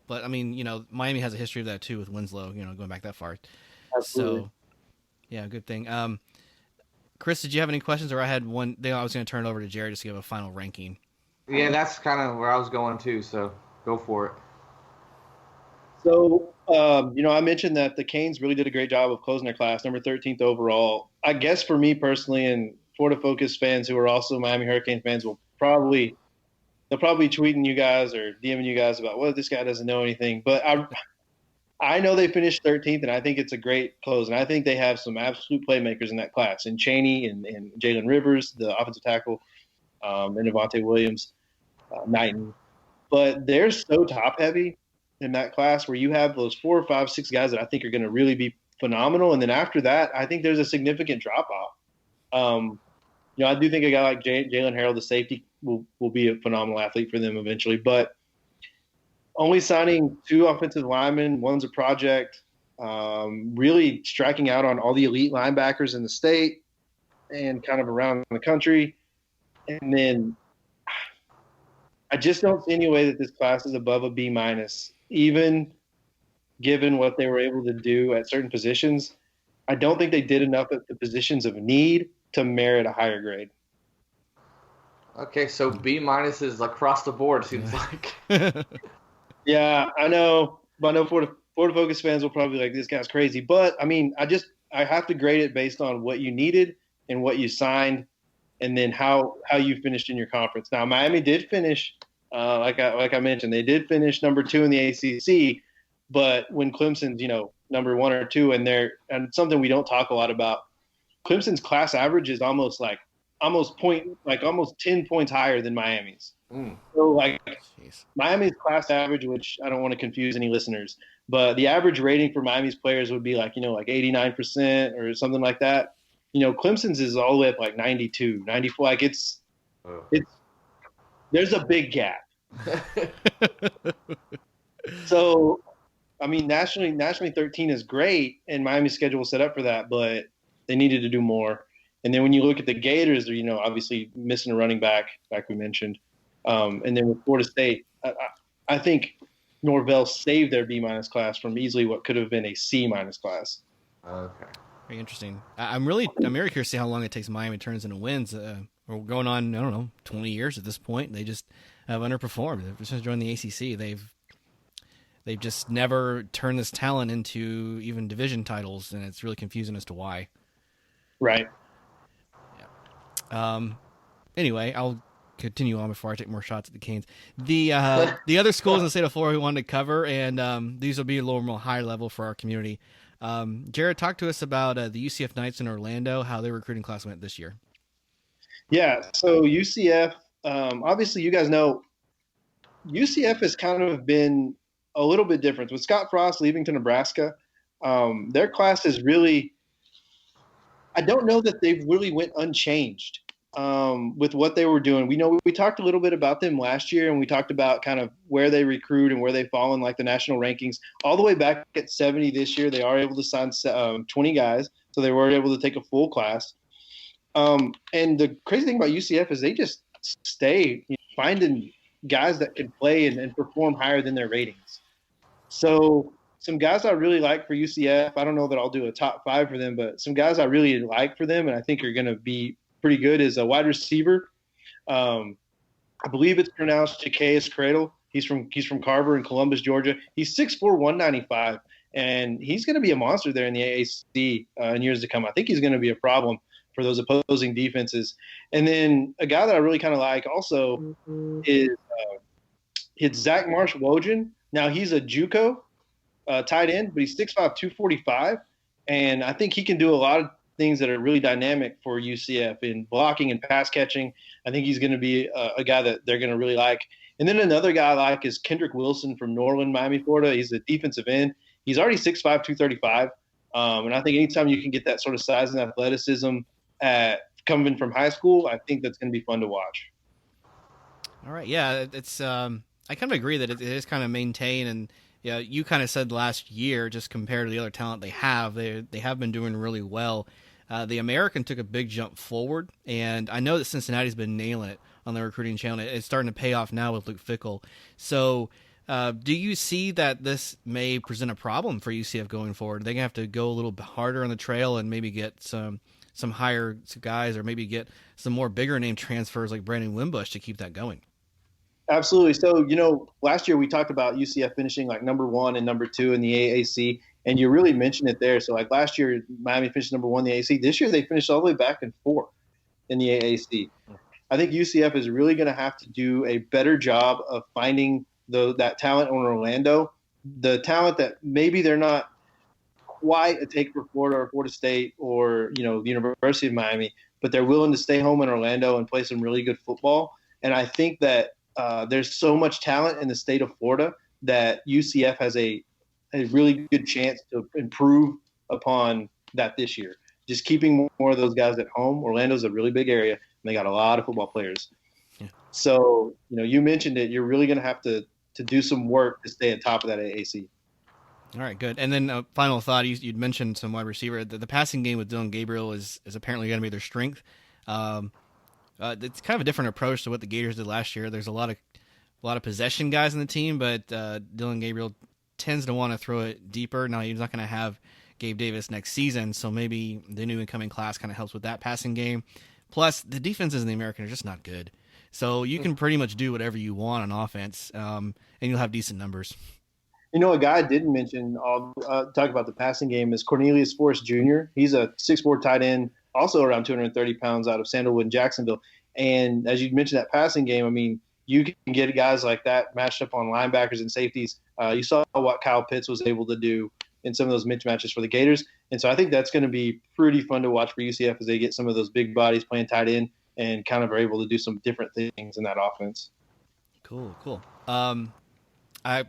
But I mean, Miami has a history of that too with Winslow. Going back that far. Absolutely. So, yeah, good thing. Chris, did you have any questions, or I had one? I was going to turn it over to Jerry just to give a final ranking. Yeah, that's kind of where I was going too. So go for it. So, I mentioned that the Canes really did a great job of closing their class, number 13th overall. I guess for me personally, and Florida Focus fans who are also Miami Hurricane fans they'll probably tweeting you guys or DMing you guys about, well, this guy doesn't know anything. But I know they finished 13th, and I think it's a great close. And I think they have some absolute playmakers in that class, and Chaney and Jalen Rivers, the offensive tackle, and Avonte Williams, Knighton. But they're so top-heavy in that class where you have those 4, 5, 6 guys that I think are going to really be phenomenal. And then after that, I think there's a significant drop-off. I do think a guy like Jalen Harrell, the safety, will be a phenomenal athlete for them eventually. But only signing 2 offensive linemen, one's a project, really striking out on all the elite linebackers in the state and kind of around the country. And then I just don't see any way that this class is above a B-, even given what they were able to do at certain positions. I don't think they did enough at the positions of need to merit a higher grade. Okay, so B- is across the board, seems like. Yeah, I know. But I know Florida Focus fans will probably be like, this guy's crazy. But, I mean, I have to grade it based on what you needed and what you signed and then how you finished in your conference. Now, Miami did finish, like I mentioned, they did finish number 2 in the ACC. But when Clemson's, number 1 or 2, and something we don't talk a lot about. Clemson's class average is almost 10 points higher than Miami's. So Jeez. Miami's class average, which I don't want to confuse any listeners, but the average rating for Miami's players would be 89% or something like that. Clemson's is all the way up 92, 94. It's there's a big gap. So, nationally 13 is great, and Miami's schedule was set up for that, but they needed to do more. And then when you look at the Gators, they're, obviously missing a running back, like we mentioned. And then with Florida State, I think Norvell saved their B- class from easily what could have been a C- class. Okay. Very interesting. I'm very curious to see how long it takes Miami turns into wins. We're going on, 20 years at this point. They just have underperformed. Ever since joining the ACC, they've just never turned this talent into even division titles, and it's really confusing as to why. Right. Yeah. Anyway, I'll continue on before I take more shots at the Canes. The other schools in the state of Florida we wanted to cover, and these will be a little more high level for our community. Jared, talk to us about the UCF Knights in Orlando, how their recruiting class went this year. Yeah, so UCF, obviously you guys know, UCF has kind of been a little bit different. With Scott Frost leaving to Nebraska, their class is really – I don't know that they've really went unchanged with what they were doing. We talked a little bit about them last year, and we talked about kind of where they recruit and where they fall in the national rankings. All the way back at 70 this year, they are able to sign 20 guys, so they were able to take a full class. And the crazy thing about UCF is they just stay finding guys that can play and perform higher than their ratings. So some guys I really like for UCF, I don't know that I'll do a top 5 for them, but some guys I really like for them and I think are going to be pretty good is a wide receiver. I believe it's pronounced Zacchaeus Cradle. He's from Carver in Columbus, Georgia. He's 6'4", 195, and he's going to be a monster there in the AAC in years to come. I think he's going to be a problem for those opposing defenses. And then a guy that I really kind of like also is it's Zach Marsh-Wojan. Now he's a JUCO tight end, but he's 6'5", 245, and I think he can do a lot of things that are really dynamic for UCF in blocking and pass catching. I think he's going to be a guy that they're going to really like. And then another guy I like is Kendrick Wilson from Norland, Miami, Florida. He's a defensive end. He's already 6'5", 235, and I think anytime you can get that sort of size and athleticism coming from high school, I think that's going to be fun to watch. All right, yeah, it's I kind of agree that it is kind of maintained, and yeah, you kind of said last year, just compared to the other talent they have been doing really well. The American took a big jump forward, and I know that Cincinnati's been nailing it on the recruiting channel. It's starting to pay off now with Luke Fickell. So do you see that this may present a problem for UCF going forward? They're going to have to go a little bit harder on the trail and maybe get some higher guys, or maybe get some more bigger name transfers like Brandon Wimbush to keep that going. Absolutely. So, last year we talked about UCF finishing number 1 and number 2 in the AAC, and you really mentioned it there. So, last year, Miami finished number 1 in the AAC. This year, they finished all the way back in 4 in the AAC. I think UCF is really going to have to do a better job of finding that talent in Orlando, the talent that maybe they're not quite a take for Florida or Florida State or, the University of Miami, but they're willing to stay home in Orlando and play some really good football. And I think that there's so much talent in the state of Florida that UCF has a really good chance to improve upon that this year. Just keeping more of those guys at home. Orlando's a really big area, and they got a lot of football players. Yeah. So, you mentioned it. You're really going to have to do some work to stay at top of that AAC. All right, good. And then final thought, you'd mentioned some wide receiver. The passing game with Dylan Gabriel is apparently going to be their strength. It's kind of a different approach to what the Gators did last year. There's a lot of possession guys in the team, but Dylan Gabriel tends to want to throw it deeper. Now he's not going to have Gabe Davis next season, so maybe the new incoming class kind of helps with that passing game. Plus, the defenses in the American are just not good, so you can pretty much do whatever you want on offense, and you'll have decent numbers. A guy I didn't mention, I'll talk about the passing game, is Cornelius Forrest Jr. He's a 6'4" tight end, also around 230 pounds, out of Sandalwood and Jacksonville. And as you mentioned, that passing game, you can get guys like that matched up on linebackers and safeties. You saw what Kyle Pitts was able to do in some of those mismatches for the Gators. And so I think that's going to be pretty fun to watch for UCF as they get some of those big bodies playing tight end and kind of are able to do some different things in that offense. Cool. I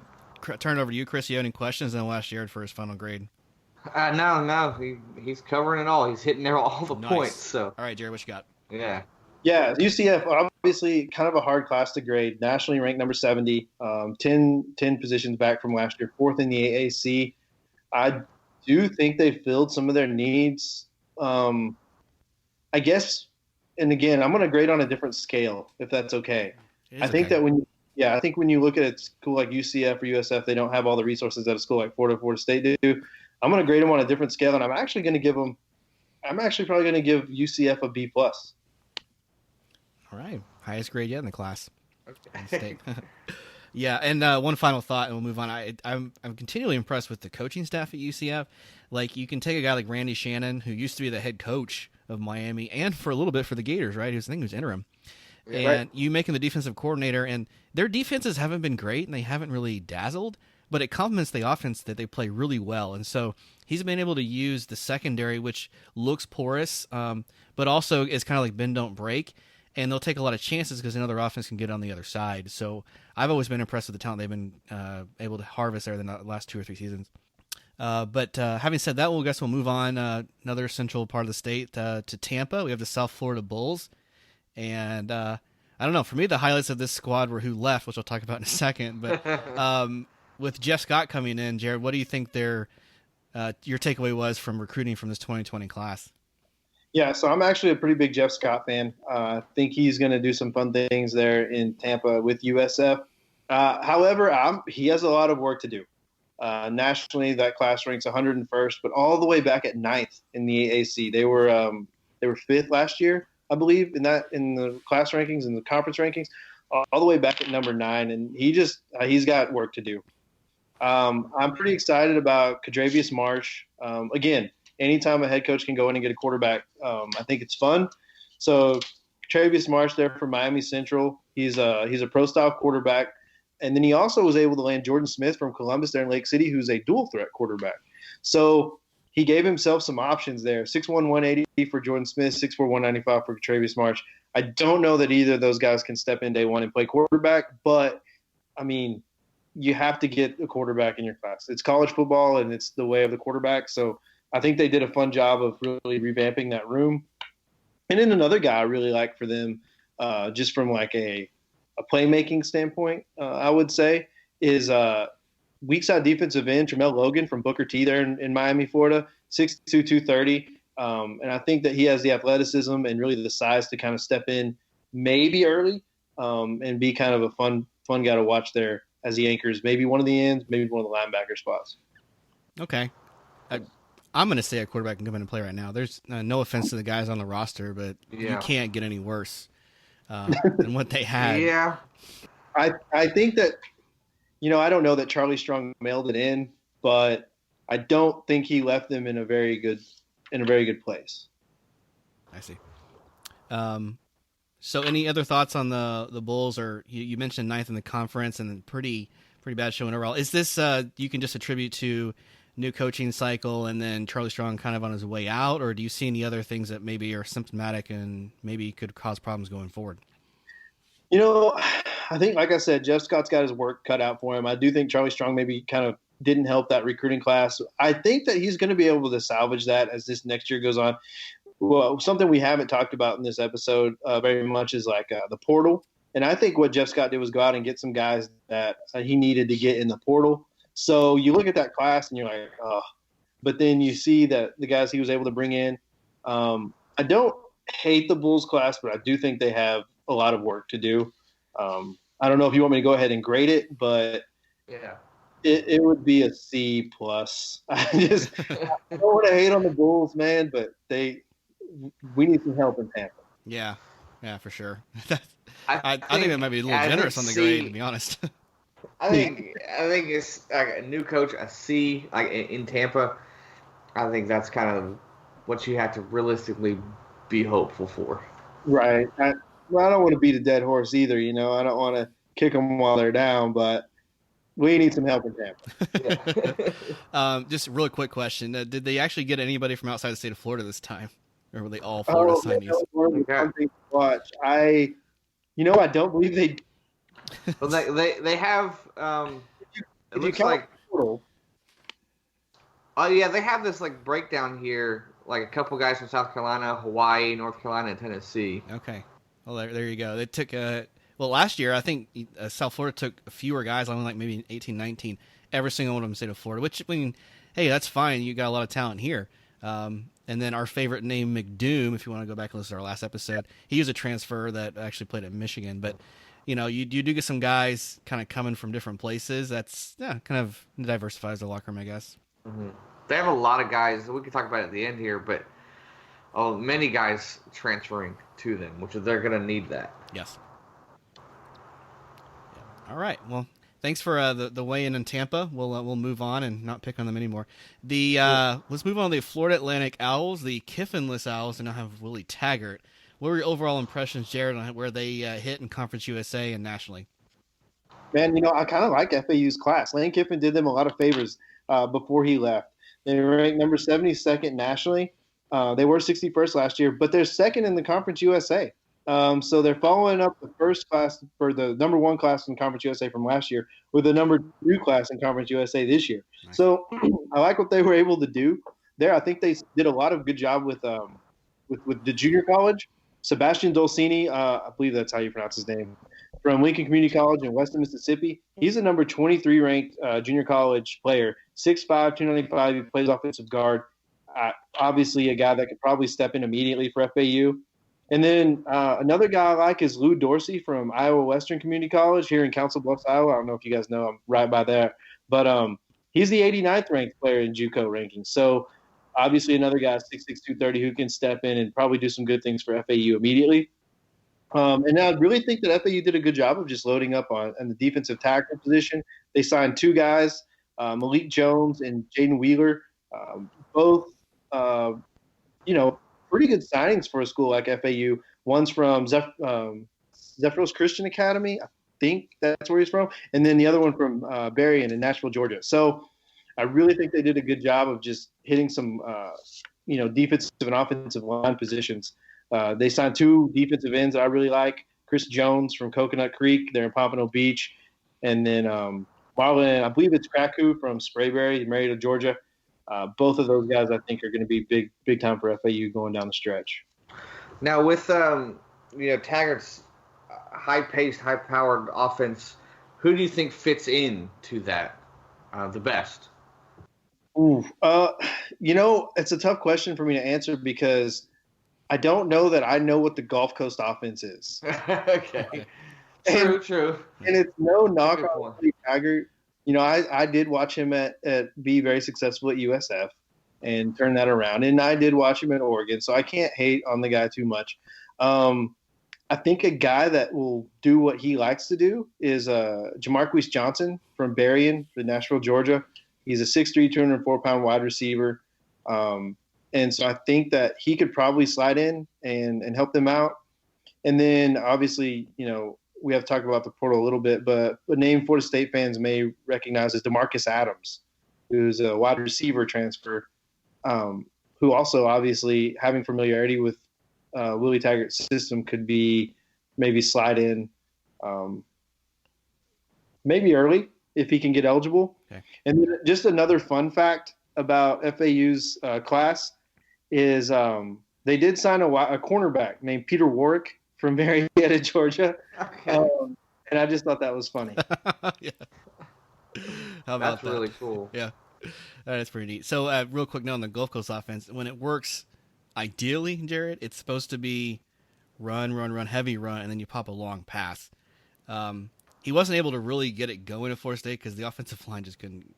turn it over to you, Chris. You have any questions? And then we'll ask Jared for his final grade. No. He's covering it all. He's hitting there all the points. So. All right, Jared, what you got? Yeah, UCF, obviously kind of a hard class to grade. Nationally ranked number 70, 10 positions back from last year, fourth in the AAC. I do think they filled some of their needs. I guess, and again, I'm going to grade on a different scale, if that's okay. I think that when you look at a school like UCF or USF, they don't have all the resources that a school like Florida State do. I'm going to grade them on a different scale, and I'm actually probably going to give UCF a B+. All right. Highest grade yet in the class. Okay. Yeah, and one final thought, and we'll move on. I'm continually impressed with the coaching staff at UCF. Like, you can take a guy like Randy Shannon, who used to be the head coach of Miami, and for a little bit for the Gators, right? I think he was interim. And right. You make him the defensive coordinator, and their defenses haven't been great, and they haven't really dazzled, but it complements the offense that they play really well. And so he's been able to use the secondary, which looks porous, but also is kind of like bend, don't break. And they'll take a lot of chances because another offense can get on the other side. So I've always been impressed with the talent they've been able to harvest there in the last 2 or 3 seasons. But having said that, I guess we'll move on. Another central part of the state to Tampa. We have the South Florida Bulls. And I don't know. For me, the highlights of this squad were who left, which I'll talk about in a second. But with Jeff Scott coming in, Jared, what do you think your takeaway was from recruiting from this 2020 class? Yeah, so I'm actually a pretty big Jeff Scott fan. I think he's going to do some fun things there in Tampa with USF. However, he has a lot of work to do. Nationally, that class ranks 101st, but all the way back at 9th in the AAC. They were 5th last year, I believe, in the class rankings and the conference rankings, all the way back at number 9, and he's got work to do. I'm pretty excited about Kadravius Marsh. Again, anytime a head coach can go in and get a quarterback, I think it's fun. So Travis Marsh there for Miami Central. He's a pro-style quarterback. And then he also was able to land Jordan Smith from Columbus there in Lake City, who's a dual-threat quarterback. So he gave himself some options there. 6'1", 180 for Jordan Smith, 6'4", 195 for Travis Marsh. I don't know that either of those guys can step in day one and play quarterback, but, I mean, you have to get a quarterback in your class. It's college football, and it's the way of the quarterback. So I think they did a fun job of really revamping that room. And then another guy I really like for them, just from like a playmaking standpoint, I would say, is weak side defensive end Tramel Logan from Booker T there in Miami, Florida, 6'2", 230. And I think that he has the athleticism and really the size to kind of step in maybe early and be kind of a fun guy to watch there as he anchors maybe one of the ends, maybe one of the linebacker spots. Okay. I'm going to say a quarterback can come in and play right now. There's no offense to the guys on the roster, but you can't get any worse than what they had. Yeah. I think that, I don't know that Charlie Strong mailed it in, but I don't think he left them in a very good place. I see. So any other thoughts on the Bulls? Or you mentioned 9th in the conference and pretty bad showing overall. Is this you can just attribute to new coaching cycle and then Charlie Strong kind of on his way out, or do you see any other things that maybe are symptomatic and maybe could cause problems going forward? I think, like I said, Jeff Scott's got his work cut out for him. I do think Charlie Strong maybe kind of didn't help that recruiting class. I think that he's going to be able to salvage that as this next year goes on. Well, something we haven't talked about in this episode very much is like the portal. And I think what Jeff Scott did was go out and get some guys that he needed to get in the portal. So you look at that class and you're like, oh. But then you see that the guys he was able to bring in. I don't hate the Bulls class, but I do think they have a lot of work to do. I don't know if you want me to go ahead and grade it, but yeah, it would be a C+. I don't want to hate on the Bulls, man, but we need some help in Tampa. Yeah, for sure. I think that might be a little generous on the grade, to be honest. I think it's like a new coach, a C, like in Tampa. I think that's kind of what you have to realistically be hopeful for. Right. I don't want to beat a dead horse either. I don't want to kick them while they're down, but We need some help in Tampa. Yeah. Just a really quick question: did they actually get anybody from outside the state of Florida this time, or were they all Florida signees? That was one of the fun things to watch. I don't believe they. Well, they have. It looks like. Total? Oh yeah, they have this like breakdown here, like a couple guys from South Carolina, Hawaii, North Carolina, and Tennessee. Okay, well there you go. They took last year I think South Florida took fewer guys, only like maybe 18, 19. Every single one of them state of Florida, which I mean, hey, that's fine. You got a lot of talent here. And then our favorite name, McDoom, if you want to go back and listen to our last episode, he was a transfer that actually played at Michigan. But, you do get some guys kind of coming from different places. That's, kind of diversifies the locker room, I guess. Mm-hmm. They have a lot of guys. We can talk about it at the end here, but many guys transferring to them, which they're going to need that. Yes. Yeah. All right. Well, thanks for the weigh-in in Tampa. We'll move on and not pick on them anymore. Let's move on to the Florida Atlantic Owls, the Kiffinless Owls, and now have Willie Taggart. What were your overall impressions, Jared, on where they hit in Conference USA and nationally? Man, I kind of like FAU's class. Lane Kiffin did them a lot of favors before he left. They were ranked number 72nd nationally. They were 61st last year, but they're second in the Conference USA. So they're following up the first class for the number 1 class in Conference USA from last year with the number 2 class in Conference USA this year. Nice. So I like what they were able to do there. I think they did a lot of good job with the junior college. Sebastian Dolcini, I believe that's how you pronounce his name, from Lincoln Community College in Western Mississippi. He's a number 23 ranked junior college player, 6'5", 295. He plays offensive guard. Obviously a guy that could probably step in immediately for FAU. And then another guy I like is Lou Dorsey from Iowa Western Community College here in Council Bluffs, Iowa. I don't know if you guys know, I'm right by there. But he's the 89th ranked player in JUCO rankings. So obviously another guy, 6'6", 230, who can step in and probably do some good things for FAU immediately. And I really think that FAU did a good job of just loading up on the defensive tackle position. They signed 2 guys, Malik Jones and Jaden Wheeler, both, pretty good signings for a school like FAU. One's from Zephyros Christian Academy. I think that's where he's from. And then the other one from Berrien in Nashville, Georgia. So I really think they did a good job of just hitting some, defensive and offensive line positions. They signed 2 defensive ends that I really like. Chris Jones from Coconut Creek. They're in Pompano Beach. And then Marlon, I believe it's Kraku from Sprayberry, Marietta, Georgia. Both of those guys, I think, are going to be big time for FAU going down the stretch. Now, with Taggart's high-paced, high-powered offense, who do you think fits into that the best? It's a tough question for me to answer because I don't know that I know what the Gulf Coast offense is. Okay. True. And it's no knock on Willie Taggart. I did watch him be very successful at USF and turn that around. And I did watch him at Oregon, so I can't hate on the guy too much. I think a guy that will do what he likes to do is Jamarquise Johnson from Berrien, from Nashville, Georgia. He's a 6'3", 204-pound wide receiver. And so I think that he could probably slide in and help them out. And then obviously, we have talked about the portal a little bit, but a name Florida State fans may recognize is DeMarcus Adams, who's a wide receiver transfer, who also obviously having familiarity with Willie Taggart's system could be maybe slide in maybe early if he can get eligible. Okay. And then just another fun fact about FAU's class is they did sign a cornerback named Peter Warwick from Marietta, Georgia. Okay. And I just thought that was funny. Yeah. How about That's really cool. Yeah. That's pretty neat. So real quick note on the Gulf Coast offense, when it works ideally, Jared, it's supposed to be run, heavy run, and then you pop a long pass. He wasn't able to really get it going at Florida State because the offensive line just couldn't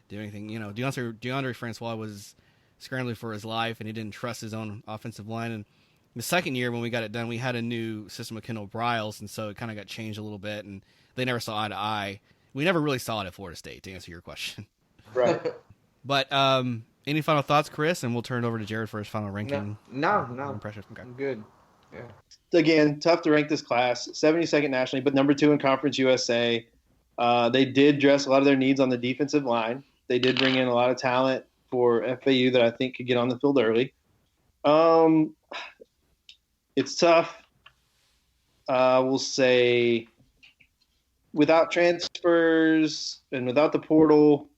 do anything. DeAndre Francois was scrambling for his life, and he didn't trust his own offensive line. And the second year when we got it done, we had a new system with Kendall Briles, and so it kind of got changed a little bit, and they never saw eye to eye. We never really saw it at Florida State, to answer your question. Right. But any final thoughts, Chris? And we'll turn it over to Jared for his final ranking. No. Impression. Okay. I'm good. Yeah. Again, tough to rank this class. 72nd nationally, but number 2 in Conference USA. They did address a lot of their needs on the defensive line. They did bring in a lot of talent for FAU that I think could get on the field early. It's tough. We'll say without transfers and without the portal,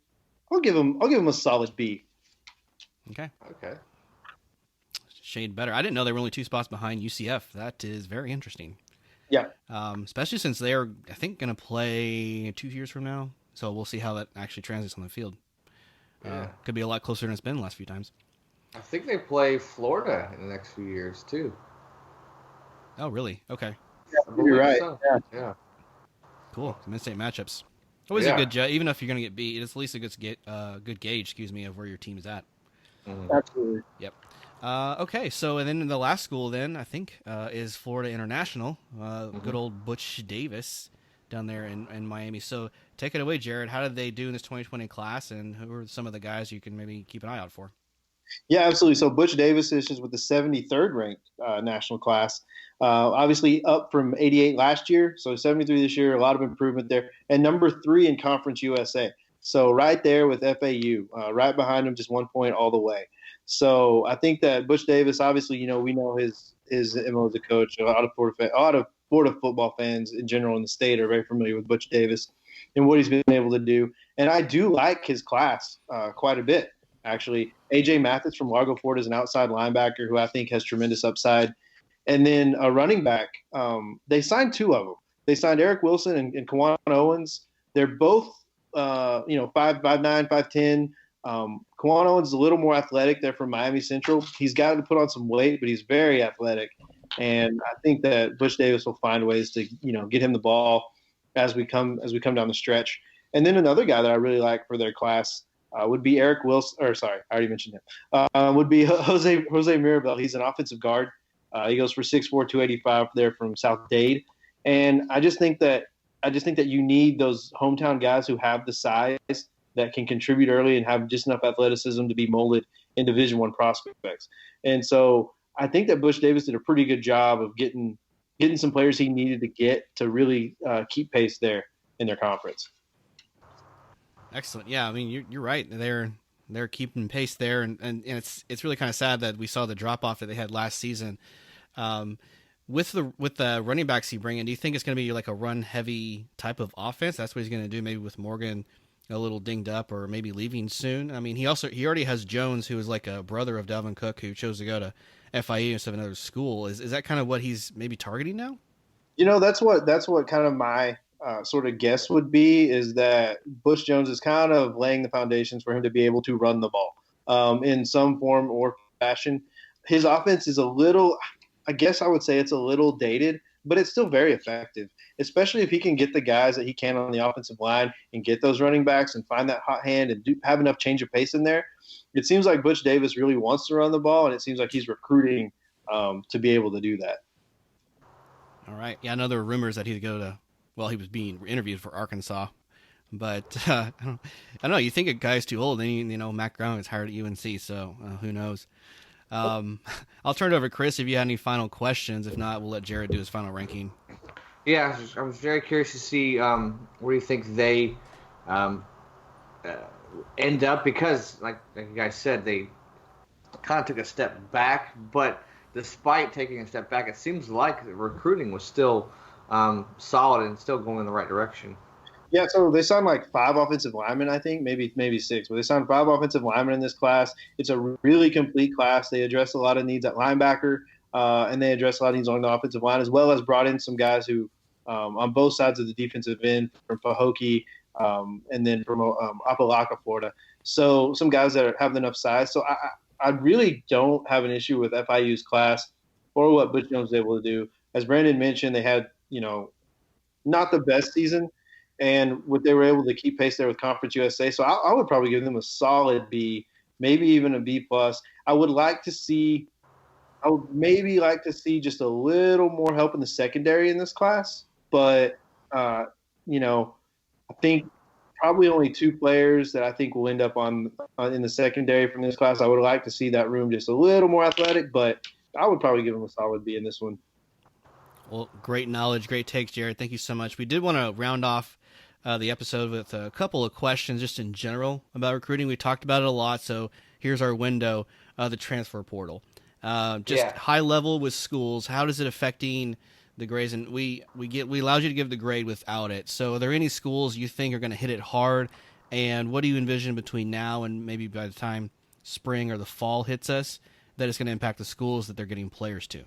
I'll give them a solid B. Okay. Okay. Shade better. I didn't know they were only 2 spots behind UCF. That is very interesting. Yeah. Especially since they are, I think, going to play 2 years from now. So we'll see how that actually translates on the field. Yeah. Could be a lot closer than it's been the last few times. I think they play Florida in the next few years too. Oh, really? Okay. You're right. So. Yeah. Cool. Mid-state matchups. Always a good judge. Even if you're going to get beat, it's at least a good gauge, of where your team is at. Mm-hmm. Absolutely. Yep. Okay, so and then the last school then, I think, is Florida International. Good old Butch Davis down there in Miami. So take it away, Jared. How did they do in this 2020 class, and who are some of the guys you can maybe keep an eye out for? Yeah, absolutely. So Butch Davis is with the 73rd ranked national class. Obviously up from 88 last year, so 73 this year, a lot of improvement there. And number 3 in Conference USA. So right there with FAU, right behind him, just 1 point all the way. So I think that Butch Davis, obviously, we know his MO as a coach. A lot of Florida football fans in general in the state are very familiar with Butch Davis and what he's been able to do. And I do like his class quite a bit, actually. A.J. Mathis from Largo, Florida is an outside linebacker who I think has tremendous upside. And then a running back, they signed 2 of them. They signed Eric Wilson and Kawan Owens. They're both, 5'9", 5'10". Kawan Owens is a little more athletic. They're from Miami Central. He's got to put on some weight, but he's very athletic. And I think that Butch Davis will find ways to, get him the ball as we come down the stretch. And then another guy that I really like for their class would be Eric Wilson. Or sorry, I already mentioned him. Would be Jose Mirabel. He's an offensive guard. He goes for 6'4", 285 there from South Dade. And I just think that you need those hometown guys who have the size that can contribute early and have just enough athleticism to be molded in Division I prospects. And so I think that Butch Davis did a pretty good job of getting some players he needed to get to really keep pace there in their conference. Excellent. Yeah, I mean, you're right. They're keeping pace there, and it's really kind of sad that we saw the drop off that they had last season. With the running backs he bring in, do you think it's going to be like a run heavy type of offense? That's what he's going to do, maybe with Morgan a little dinged up or maybe leaving soon. I mean, he already has Jones, who is like a brother of Dalvin Cook, who chose to go to FIU instead of another school. Is that kind of what he's maybe targeting now? That's what kind of my sort of guess would be, is that Butch Jones is kind of laying the foundations for him to be able to run the ball in some form or fashion. His offense is a little, I guess I would say it's a little dated, but it's still very effective, especially if he can get the guys that he can on the offensive line and get those running backs and find that hot hand and have enough change of pace in there. It seems like Butch Davis really wants to run the ball, and it seems like he's recruiting to be able to do that. All right. Yeah, I know there were rumors that he'd go to, he was being interviewed for Arkansas, but I don't know. You think a guy's too old, then Mac Brown is hired at UNC, so who knows? I'll turn it over to Chris if you had any final questions. If not, we'll let Jared do his final ranking. Yeah, I was very curious to see where you think they end up, because, like you guys said, they kind of took a step back. But despite taking a step back, it seems like the recruiting was still solid and still going in the right direction. Yeah, so they signed like 5 offensive linemen, I think, maybe 6. But they signed 5 offensive linemen in this class. It's a really complete class. They address a lot of needs at linebacker, and they address a lot of needs on the offensive line, as well as brought in some guys who, on both sides of the defensive end, from Pahokee and then from Apalaka, Florida. So some guys that have enough size. So I really don't have an issue with FIU's class or what Butch Jones was able to do. As Brandon mentioned, they had, not the best season, and what they were able to keep pace there with Conference USA. So I would probably give them a solid B, maybe even a B+. I would maybe like to see just a little more help in the secondary in this class. But, I think probably only 2 players that I think will end up in the secondary from this class. I would like to see that room just a little more athletic, but I would probably give them a solid B in this one. Well, great knowledge, great takes, Jared. Thank you so much. We did want to round off the episode with a couple of questions just in general about recruiting. We talked about it a lot, so here's our window, the transfer portal. High level with schools, how is it affecting the grades? And we allowed you to give the grade without it. So are there any schools you think are going to hit it hard? And what do you envision between now and maybe by the time spring or the fall hits us that it's going to impact the schools that they're getting players to?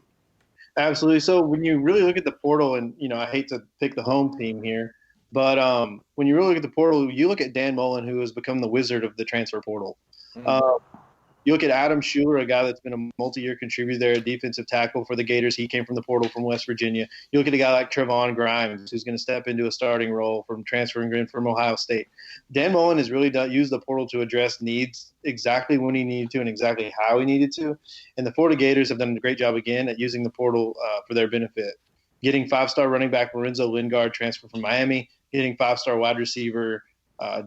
Absolutely. So when you really look at the portal, and I hate to pick the home team here, but when you really look at the portal, you look at Dan Mullen, who has become the wizard of the transfer portal. You look at Adam Schuler, a guy that's been a multi-year contributor there, a defensive tackle for the Gators. He came from the portal from West Virginia. You look at a guy like Trevon Grimes, who's going to step into a starting role from transferring in from Ohio State. Dan Mullen has really used the portal to address needs exactly when he needed to and exactly how he needed to. And the Florida Gators have done a great job again at using the portal for their benefit. Getting 5-star running back Lorenzo Lingard transfer from Miami, getting 5-star wide receiver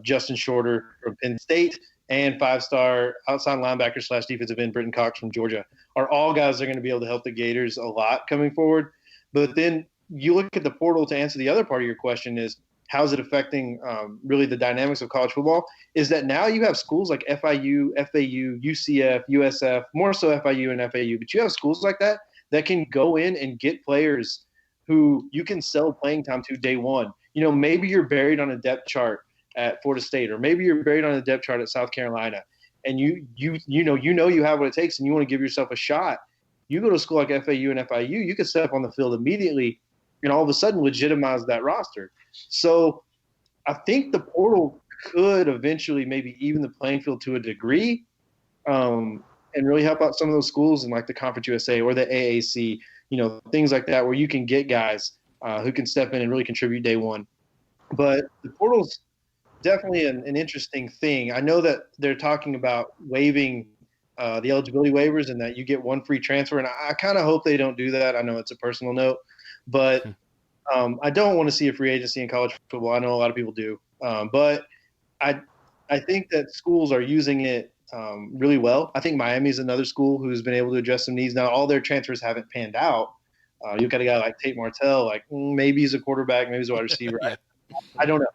Justin Shorter from Penn State, and 5-star outside linebacker / defensive end Britton Cox from Georgia are all guys that are going to be able to help the Gators a lot coming forward. But then you look at the portal to answer the other part of your question is, how's it affecting really the dynamics of college football, is that now you have schools like FIU, FAU, UCF, USF, more so FIU and FAU, but you have schools like that can go in and get players who you can sell playing time to day one. Maybe you're buried on a depth chart at Florida State, or maybe you're buried on a depth chart at South Carolina, and you have what it takes, and you want to give yourself a shot. You go to a school like FAU and FIU, you can step on the field immediately, and all of a sudden legitimize that roster. So I think the portal could eventually maybe even the playing field to a degree, and really help out some of those schools in like the Conference USA or the AAC, things like that, where you can get guys who can step in and really contribute day one. But the portal's definitely an interesting thing. I know that they're talking about waiving the eligibility waivers and that you get one free transfer, and I kind of hope they don't do that. I know it's a personal note, but I don't want to see a free agency in college football. I know a lot of people do, but I think that schools are using it really well. I think Miami's another school who's been able to address some needs. Now, all their transfers haven't panned out. You've got a guy like Tate Martell, maybe he's a quarterback, maybe he's a wide receiver. Yeah. I don't know.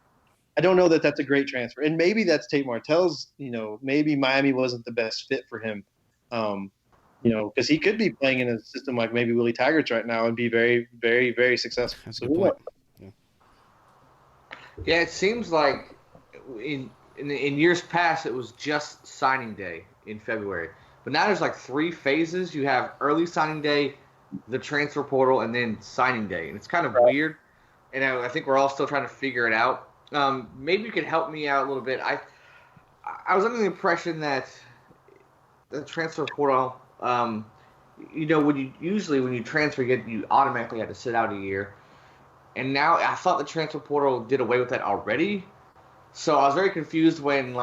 I don't know that that's a great transfer. And maybe that's Tate Martell's, maybe Miami wasn't the best fit for him, because he could be playing in a system like maybe Willie Taggart's right now and be very, very, very successful. That's a good point. Yeah, it seems like in years past it was just signing day in February. But now there's like 3 phases. You have early signing day, the transfer portal, and then signing day. And it's kind of weird. And I think we're all still trying to figure it out. Maybe you could help me out a little bit. I was under the impression that the transfer portal, when you transfer, you automatically had to sit out a year. And now I thought the transfer portal did away with that already. So I was very confused when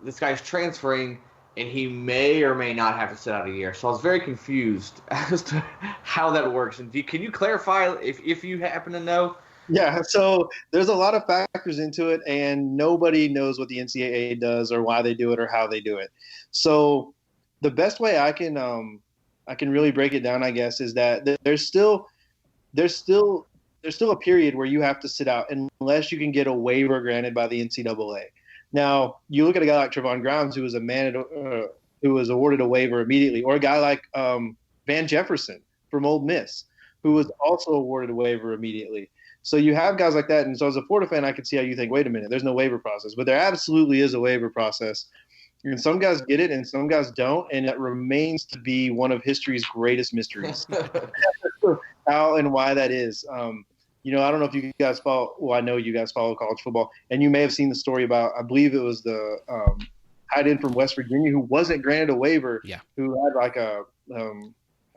this guy's transferring and he may or may not have to sit out a year. So I was very confused as to how that works. And can you clarify if you happen to know? Yeah, so there's a lot of factors into it, and nobody knows what the NCAA does or why they do it or how they do it. So the best way I can really break it down, I guess, is that there's still a period where you have to sit out unless you can get a waiver granted by the NCAA. Now, you look at a guy like Trevon Grimes, who was awarded a waiver immediately, or a guy like Van Jefferson from Ole Miss, who was also awarded a waiver immediately. So you have guys like that. And so as a Florida fan, I can see how you think, wait a minute, there's no waiver process. But there absolutely is a waiver process. And some guys get it and some guys don't. And it remains to be one of history's greatest mysteries. How and why that is. I don't know if you guys follow – well, I know you guys follow college football. And you may have seen the story about – I believe it was the tight end from West Virginia who wasn't granted a waiver, who had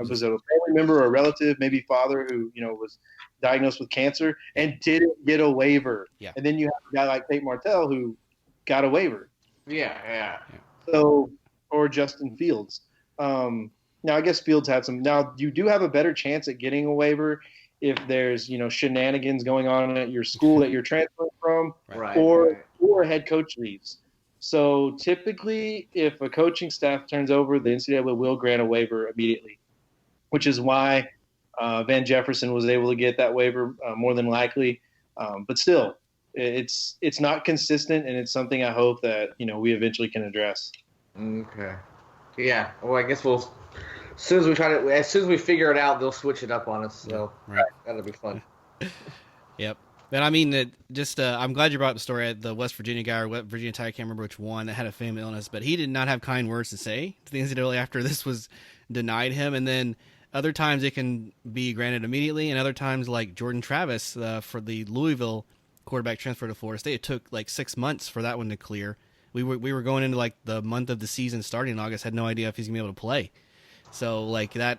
was it a family member or a relative, maybe father, who was diagnosed with cancer and didn't get a waiver. Yeah. And then you have a guy like Tate Martell who got a waiver. Yeah. So, or Justin Fields. Now, I guess Fields had some. Now, you do have a better chance at getting a waiver if there's shenanigans going on at your school that you're transferring from, or head coach leaves. So typically, if a coaching staff turns over, the NCAA will grant a waiver immediately, which is why Van Jefferson was able to get that waiver more than likely. But still, It's not consistent, and it's something I hope that we eventually can address. Okay. Yeah. Well, I guess as soon as we figure it out, they'll switch it up on us. So right. That'll be fun. Yep. And I mean, I'm glad you brought up the story. The West Virginia guy or West Virginia Tech, I can't remember which one, that had a family illness, but he did not have kind words to say to the NCAA after this was denied him. And then other times it can be granted immediately, and other times, like Jordan Travis for the Louisville quarterback transfer to Florida State, it took like 6 months for that one to clear. We were going into like the month of the season starting in August, had no idea if he's gonna be able to play. So like that,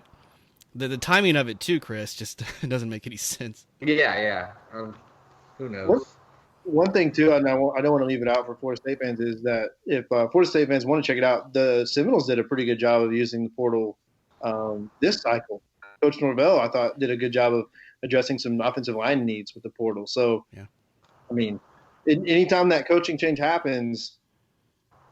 the timing of it too, Chris, just doesn't make any sense. Yeah. Who knows? One thing too, and I don't want to leave it out for Florida State fans, is that if Florida State fans want to check it out, the Seminoles did a pretty good job of using the portal this cycle. Coach Norvell, I thought, did a good job of addressing some offensive line needs with the portal. So, yeah. I mean, anytime that coaching change happens,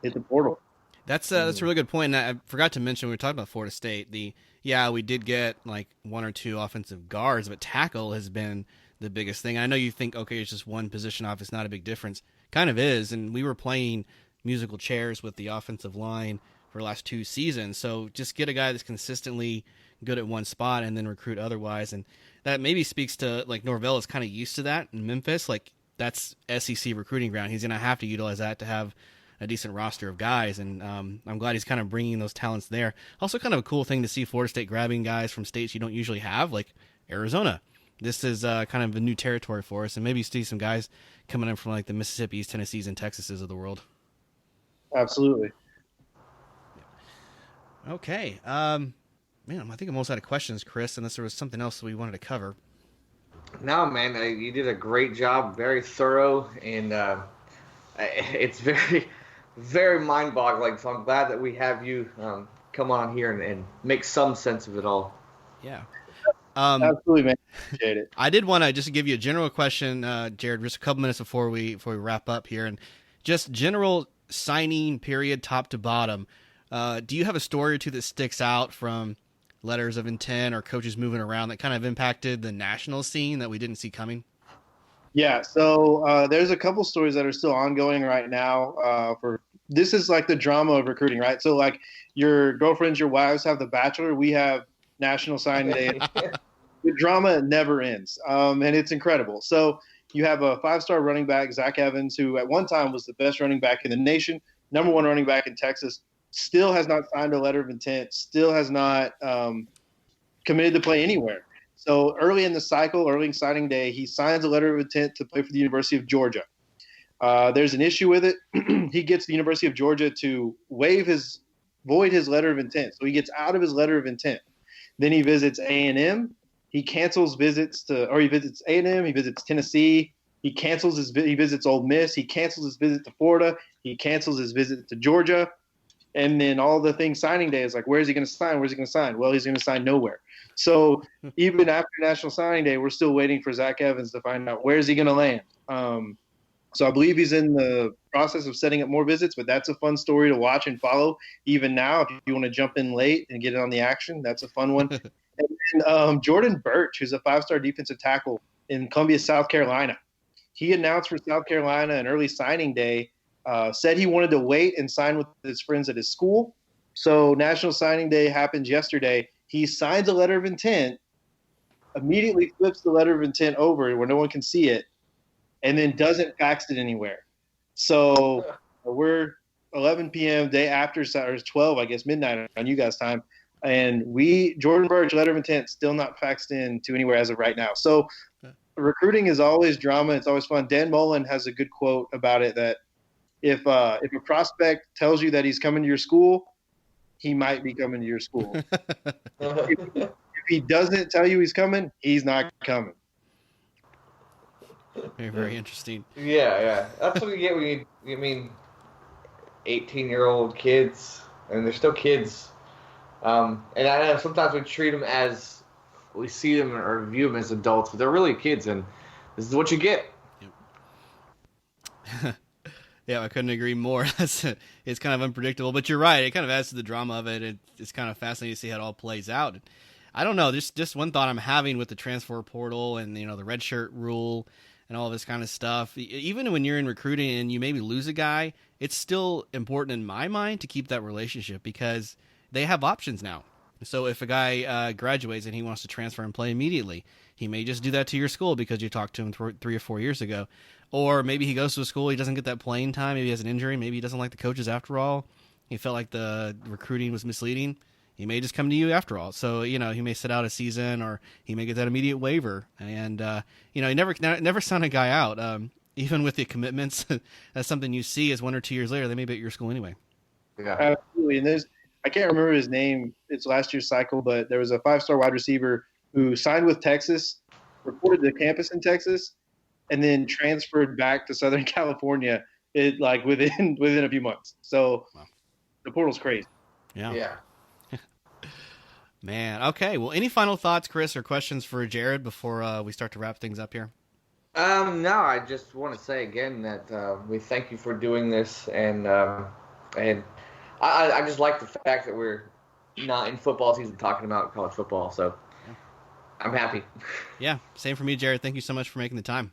hit the portal. That's a really good point. And I forgot to mention, when we were talking about Florida State, we did get like one or two offensive guards, but tackle has been the biggest thing. I know you think, okay, it's just one position off, it's not a big difference. Kind of is, and we were playing musical chairs with the offensive line for the last 2 seasons. So just get a guy that's consistently good at one spot and then recruit otherwise. And that maybe speaks to, like, Norvell is kind of used to that in Memphis. Like, that's SEC recruiting ground. He's going to have to utilize that to have a decent roster of guys. And I'm glad he's kind of bringing those talents there. Also kind of a cool thing to see Florida State grabbing guys from states you don't usually have, like Arizona. This is kind of a new territory for us, and maybe you see some guys coming in from like the Mississippi's, Tennessees, and Texases of the world. Absolutely. Okay. Man, I think I'm almost out of questions, Chris, unless there was something else we wanted to cover. No, man, you did a great job, very thorough, and it's very, very mind-boggling. So I'm glad that we have you come on here and make some sense of it all. Yeah. Absolutely, man. Appreciate it. I did want to just give you a general question, Jared, just a couple minutes before we wrap up here, and just general signing period, top to bottom. Do you have a story or two that sticks out from letters of intent or coaches moving around that kind of impacted the national scene that we didn't see coming? Yeah, so there's a couple stories that are still ongoing right now. This is like the drama of recruiting, right? So like your girlfriends, your wives have The Bachelor. We have National Signing Day. The drama never ends, and it's incredible. So you have a 5-star running back, Zach Evans, who at one time was the best running back in the nation, #1 running back in Texas, still has not signed a letter of intent, still has not committed to play anywhere. So early in the cycle, early in signing day, he signs a letter of intent to play for the University of Georgia. There's an issue with it. He gets the University of Georgia to void his letter of intent. So he gets out of his letter of intent. Then he visits A&M. He cancels visits he visits A&M. He visits Tennessee. He visits Ole Miss. He cancels his visit to Florida. He cancels his visit to Georgia. And then all the things signing day is like, where is he going to sign? Where's he going to sign? Well, he's going to sign nowhere. So even after National Signing Day, we're still waiting for Zach Evans to find out where is he going to land. So I believe he's in the process of setting up more visits, but that's a fun story to watch and follow. Even now, if you want to jump in late and get in on the action, that's a fun one. And then Jordan Birch, who's a 5-star defensive tackle in Columbia, South Carolina. He announced for South Carolina an early signing day, said he wanted to wait and sign with his friends at his school. So National Signing Day happens yesterday. He signs a letter of intent, immediately flips the letter of intent over where no one can see it, and then doesn't fax it anywhere. So we're 11 p.m. day after, or 12, I guess, midnight on you guys' time. And Jordan Birch, letter of intent, still not faxed in to anywhere as of right now. So recruiting is always drama. It's always fun. Dan Mullen has a good quote about it that if a prospect tells you that he's coming to your school, he might be coming to your school. If he doesn't tell you he's coming, he's not coming. Very, very interesting. Yeah. That's what you get when you mean 18-year-old kids, and they're still kids. And I know sometimes we treat them as we see them or view them as adults, but they're really kids, and this is what you get. Yep. Yeah, I couldn't agree more. It's kind of unpredictable, but you're right. It kind of adds to the drama of it. It's kind of fascinating to see how it all plays out. I don't know. Just one thought I'm having with the transfer portal and the redshirt rule. and all this kind of stuff. Even when you're in recruiting and you maybe lose a guy, it's still important in my mind to keep that relationship because they have options now. So if a guy graduates and he wants to transfer and play immediately, he may just do that to your school because you talked to him 3 or 4 years ago. Or maybe he goes to a school, he doesn't get that playing time, maybe he has an injury, maybe he doesn't like the coaches after all. He felt like the recruiting was misleading. He may just come to you after all. So, he may sit out a season or he may get that immediate waiver. And, he never sign a guy out. Even with the commitments, that's something you see as 1 or 2 years later, they may be at your school anyway. Yeah, absolutely. And I can't remember his name. It's last year's cycle, but there was a 5-star wide receiver who signed with Texas, reported to campus in Texas, and then transferred back to Southern California within a few months. So wow. The portal's crazy. Yeah. Man, okay. Well, any final thoughts, Chris, or questions for Jared before we start to wrap things up here? No, I just want to say again that we thank you for doing this, and I just like the fact that we're not in football season talking about college football, so yeah. I'm happy. Yeah, same for me, Jared. Thank you so much for making the time.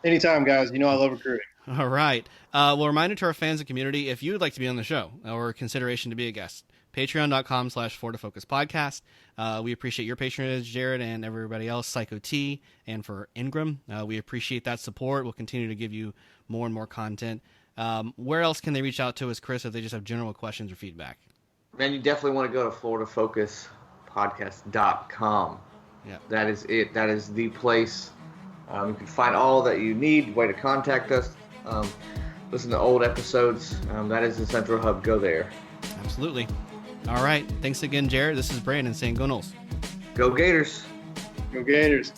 Anytime, guys. I love recruiting. All right. Well, reminder to our fans and community, if you would like to be on the show or consideration to be a guest, patreon.com/FloridaFocusPodcast. We appreciate your patronage, Jared, and everybody else, Psycho T, and for Ingram. We appreciate that support. We'll continue to give you more and more content. Where else can they reach out to us, Chris, if they just have general questions or feedback? Man, you definitely want to go to FloridaFocusPodcast.com. Yeah. That is it. That is the place. You can find all that you need, way to contact us, listen to old episodes. That is the central hub. Go there. Absolutely. All right. Thanks again, Jared. This is Brandon saying go Noles. Go Gators. Go Gators.